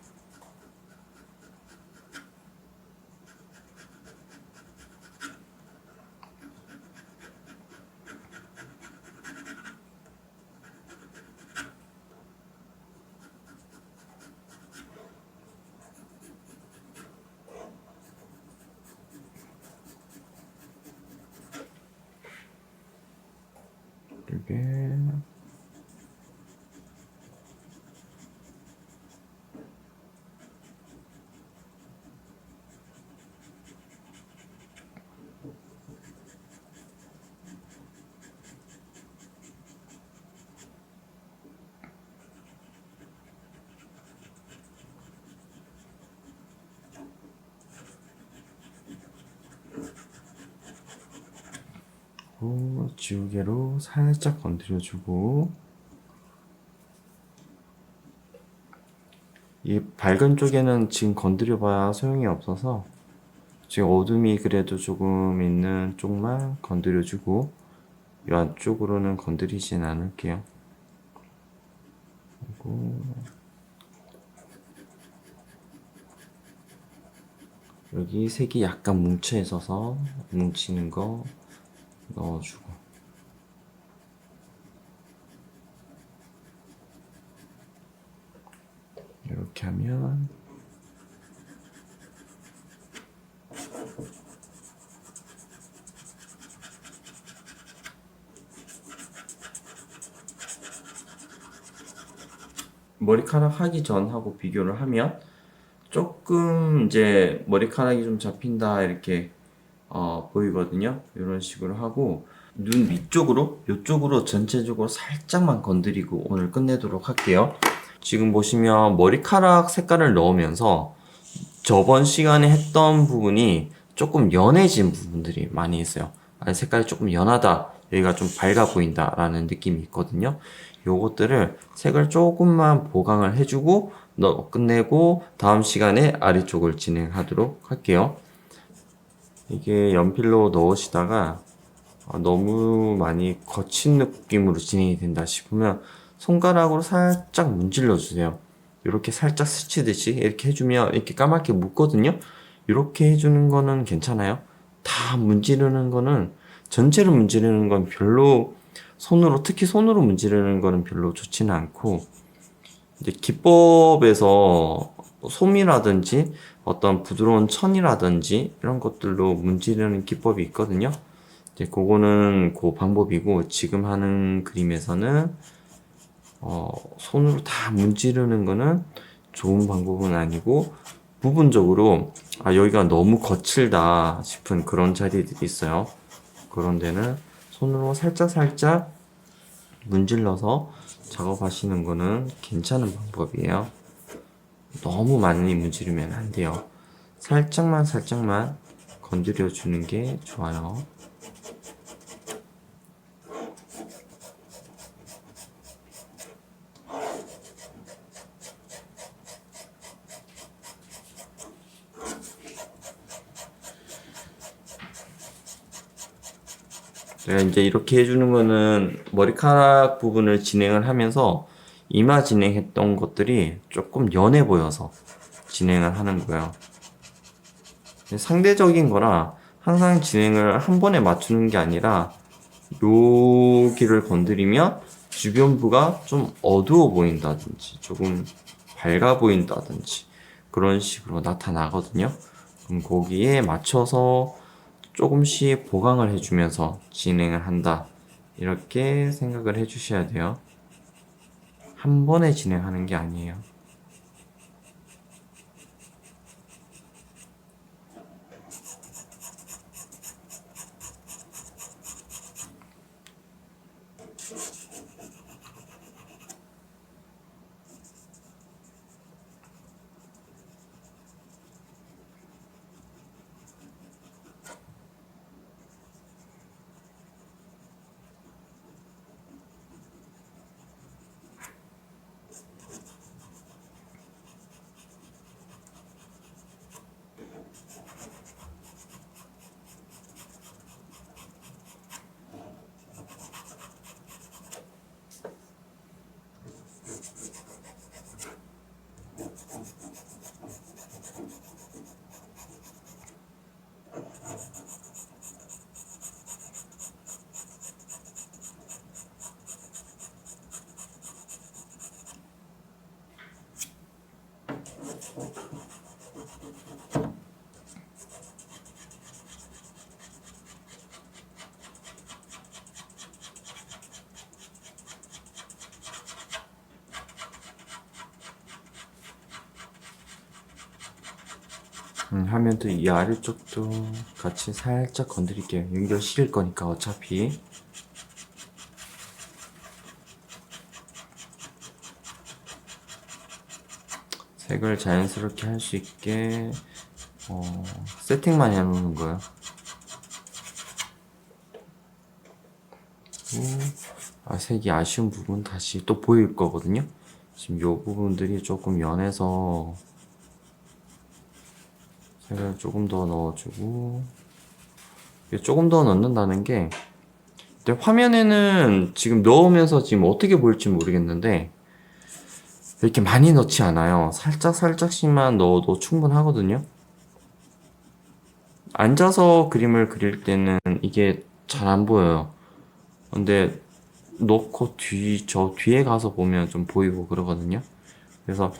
이게 지우개로 살짝 건드려주고 이 밝은 쪽에는 지금 건드려봐야 소용이 없어서 지금 어둠이 그래도 조금 있는 쪽만 건드려주고 이 안쪽으로는 건드리진 않을게요. 그리고 여기 색이 약간 뭉쳐 있어서 뭉치는 거 넣어주고 이렇게 하면 머리카락 하기 전하고 비교를 하면 조금 이제 머리카락이 좀 잡힌다 이렇게 보이거든요. 이런 식으로 하고 눈 위쪽으로 이쪽으로 전체적으로 살짝만 건드리고 오늘 끝내도록 할게요. 지금 보시면 머리카락 색깔을 넣으면서 저번 시간에 했던 부분이 조금 연해진 부분들이 많이 있어요. 아니, 색깔이 조금 연하다, 여기가 좀 밝아 보인다 라는 느낌이 있거든요. 요것들을 색을 조금만 보강을 해주고 끝내고 다음 시간에 아래쪽을 진행하도록 할게요. 이게 연필로 넣으시다가 너무 많이 거친 느낌으로 진행이 된다 싶으면 손가락으로 살짝 문질러 주세요. 이렇게 살짝 스치듯이 이렇게 해주면 이렇게 까맣게 묻거든요. 이렇게 해주는 거는 괜찮아요. 다 문지르는 거는, 전체를 문지르는 건 별로, 손으로, 특히 손으로 문지르는 거는 별로 좋지는 않고, 이제 기법에서 솜이라든지 어떤 부드러운 천이라든지 이런 것들로 문지르는 기법이 있거든요. 이제 그거는 그 방법이고, 지금 하는 그림에서는 손으로 다 문지르는 거는 좋은 방법은 아니고, 부분적으로 여기가 너무 거칠다 싶은 그런 자리들이 있어요. 그런 데는 손으로 살짝 문질러서 작업하시는 거는 괜찮은 방법이에요. 너무 많이 문지르면 안 돼요. 살짝만 건드려 주는 게 좋아요. 제가 이제 이렇게 해주는 거는 머리카락 부분을 진행을 하면서 이마 진행했던 것들이 조금 연해 보여서 진행을 하는 거예요. 상대적인 거라 항상 진행을 한 번에 맞추는 게 아니라 여기를 건드리면 주변부가 좀 어두워 보인다든지 조금 밝아 보인다든지 그런 식으로 나타나거든요. 그럼 거기에 맞춰서 조금씩 보강을 해주면서 진행을 한다, 이렇게 생각을 해주셔야 돼요. 한 번에 진행하는 게 아니에요. 하면 또 이 아래쪽도 같이 살짝 건드릴게요. 연결 시킬 거니까 어차피. 색을 자연스럽게 할 수 있게 세팅만 해놓는 거예요. 색이 아쉬운 부분 다시 또 보일 거거든요. 지금 이 부분들이 조금 연해서 색을 조금 더 넣어주고, 조금 더 넣는다는 게 화면에는 지금 넣으면서 지금 어떻게 보일지 모르겠는데 이렇게 많이 넣지 않아요. 살짝씩만 넣어도 충분하거든요. 앉아서 그림을 그릴 때는 이게 잘 안 보여요. 근데 넣고 저 뒤에 가서 보면 좀 보이고 그러거든요. 그래서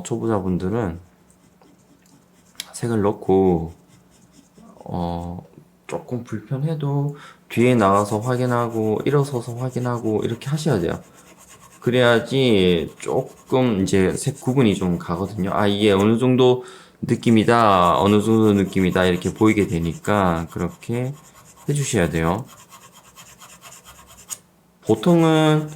초보자분들은 색을 넣고 조금 불편해도 뒤에 나가서 확인하고 일어서서 확인하고 이렇게 하셔야 돼요. 그래야지 조금 이제 색 구분이 좀 가거든요. 아, 이게 어느 정도 느낌이다, 어느 정도 느낌이다, 이렇게 보이게 되니까 그렇게 해주셔야 돼요. 보통은,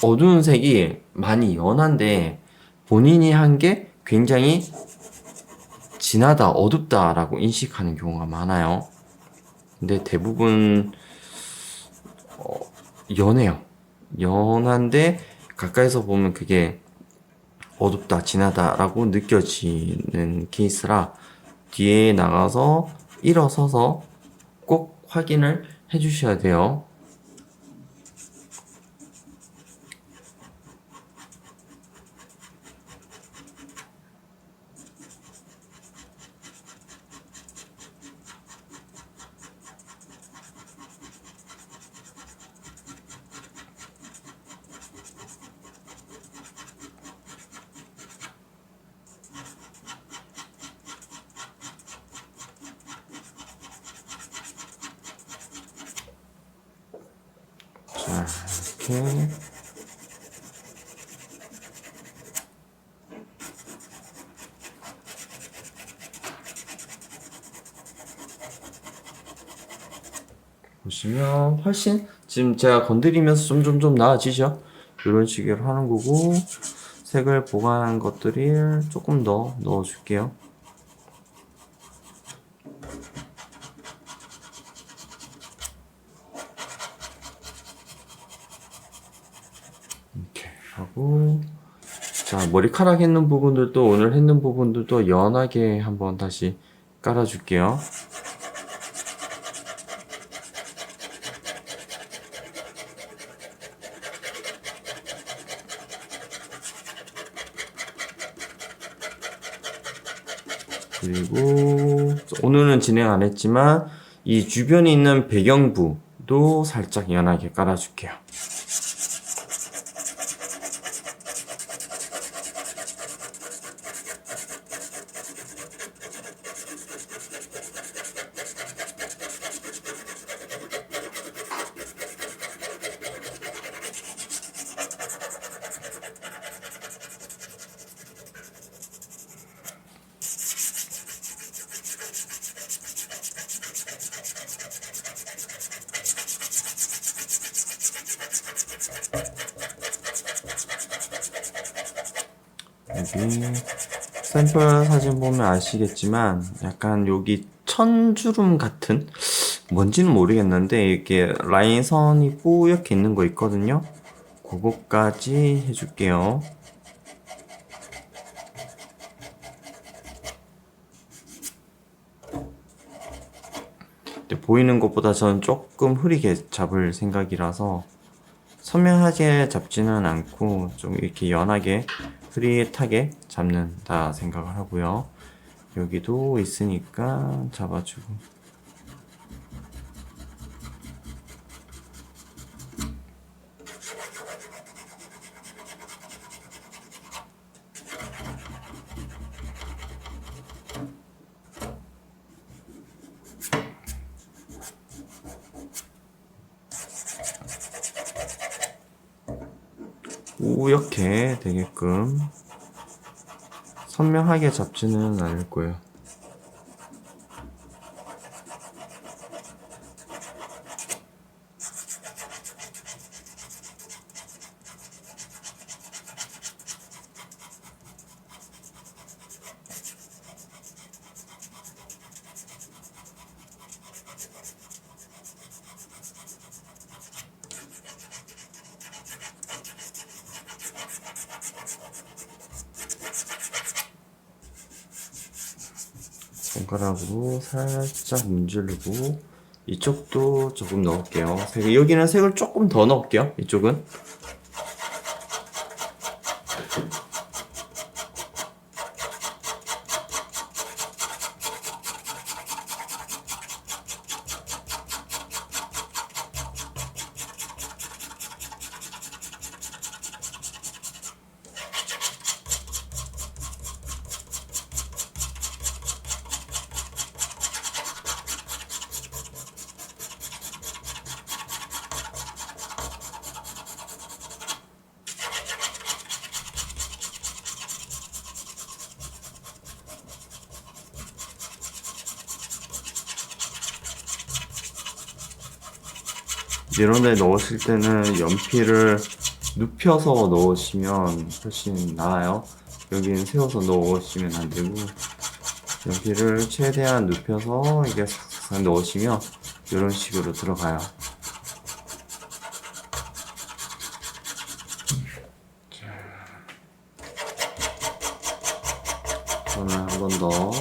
어두운 색이 많이 연한데 본인이 한 게 굉장히 진하다, 어둡다라고 인식하는 경우가 많아요. 근데 대부분 연해요. 연한데 가까이서 보면 그게 어둡다, 진하다라고 느껴지는 케이스라 뒤에 나가서 일어서서 꼭 확인을 해주셔야 돼요. 자, 이렇게 보시면 훨씬 지금 제가 건드리면서 좀 나아지죠? 이런 식으로 하는 거고 색을 보관한 것들을 조금 더 넣어줄게요. 이렇게 하고 자, 머리카락 했는 부분들도 오늘 했는 부분들도 연하게 한번 다시 깔아줄게요. 그리고 오늘은 진행 안 했지만 이 주변에 있는 배경부도 살짝 연하게 깔아줄게요. 여기 샘플 사진 보면 아시겠지만 약간 여기 천주름 같은 뭔지는 모르겠는데 이렇게 라인선이 뿌옇게 있는 거 있거든요. 그거까지 해줄게요. 근데 보이는 것보다 저는 조금 흐리게 잡을 생각이라서 선명하게 잡지는 않고 좀 이렇게 연하게 흐릿하게 잡는다 생각을 하고요. 여기도 있으니까 잡아주고 뿌옇게 되게끔 선명하게 잡지는 않을 거예요. 손가락으로 살짝 문지르고 이쪽도 조금 넣을게요. 여기는 색을 조금 더 넣을게요. 이쪽은 이런 데 넣으실 때는 연필을 눕혀서 넣으시면 훨씬 나아요. 여기는 세워서 넣으시면 안 되고, 연필을 최대한 눕혀서 이게 싹싹 넣으시면 이런 식으로 들어가요. 저는 한 번 더.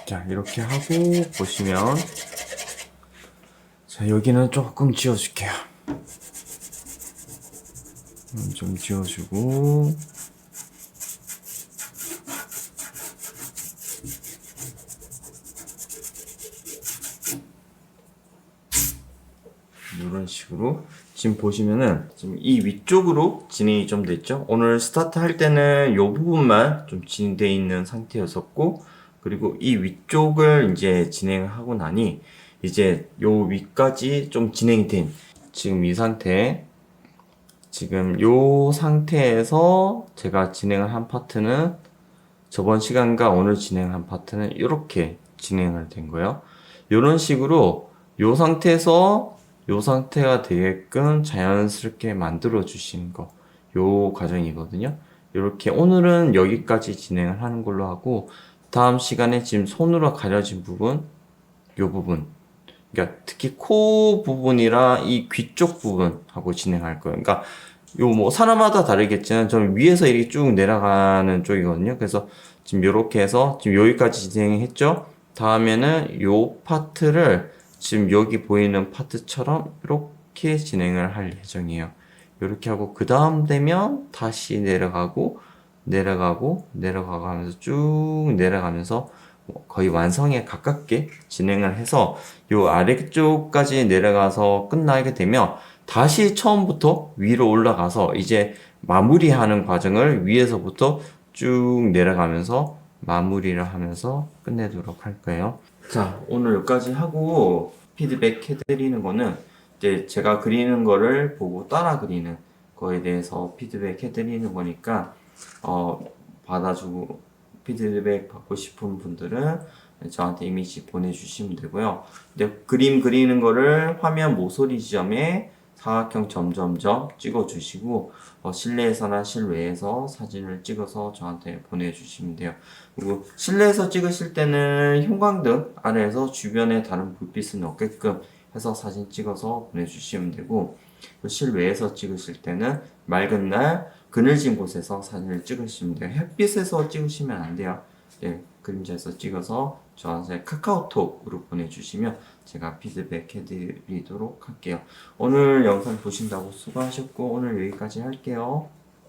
자, 이렇게 하고 보시면, 자, 여기는 조금 지워줄게요. 좀 지워주고, 이런 식으로 지금 보시면은 지금 이 위쪽으로 진행이 좀 됐죠. 오늘 스타트 할 때는 이 부분만 좀 진행되어 있는 상태였었고, 그리고 이 위쪽을 이제 진행하고 나니 이제 요 위까지 좀 진행이 된 지금 이 상태. 지금 요 상태에서 제가 진행을 한 파트는 저번 시간과 오늘 진행한 파트는 이렇게 진행을 된 거예요. 이런 식으로 요 상태에서 요 상태가 되게끔 자연스럽게 만들어 주시는 거, 요 과정이거든요. 이렇게 오늘은 여기까지 진행을 하는 걸로 하고, 다음 시간에 지금 손으로 가려진 부분, 요 부분, 그러니까 특히 코 부분이랑 이 귀 쪽 부분하고 진행할 거예요. 그러니까 요 뭐 사람마다 다르겠지만 좀 위에서 이렇게 쭉 내려가는 쪽이거든요. 그래서 지금 요렇게 해서 지금 여기까지 진행했죠. 다음에는 요 파트를 지금 여기 보이는 파트처럼 이렇게 진행을 할 예정이에요. 이렇게 하고 그 다음 되면 다시 내려가고 하면서 쭉 내려가면서 거의 완성에 가깝게 진행을 해서 요 아래쪽까지 내려가서 끝나게 되면 다시 처음부터 위로 올라가서 이제 마무리하는 과정을 위에서부터 쭉 내려가면서 마무리를 하면서 끝내도록 할 거예요. 자, 오늘 여기까지 하고 피드백 해드리는 거는 이제 제가 그리는 거를 보고 따라 그리는 거에 대해서 피드백 해드리는 거니까 받아주고 피드백 받고 싶은 분들은 저한테 이미지 보내주시면 되고요. 근데 그림 그리는 거를 화면 모서리 지점에 사각형 점점점 찍어주시고 실내에서나 실외에서 사진을 찍어서 저한테 보내주시면 돼요. 그리고 실내에서 찍으실 때는 형광등 아래에서 주변에 다른 불빛은 없게끔 해서 사진 찍어서 보내주시면 되고, 실외에서 찍으실 때는 맑은 날 그늘진 곳에서 사진을 찍으시면 돼요. 햇빛에서 찍으시면 안 돼요. 네, 그림자에서 찍어서 저한테 카카오톡으로 보내주시면 제가 피드백 해드리도록 할게요. 오늘 영상 보신다고 수고하셨고 오늘 여기까지 할게요.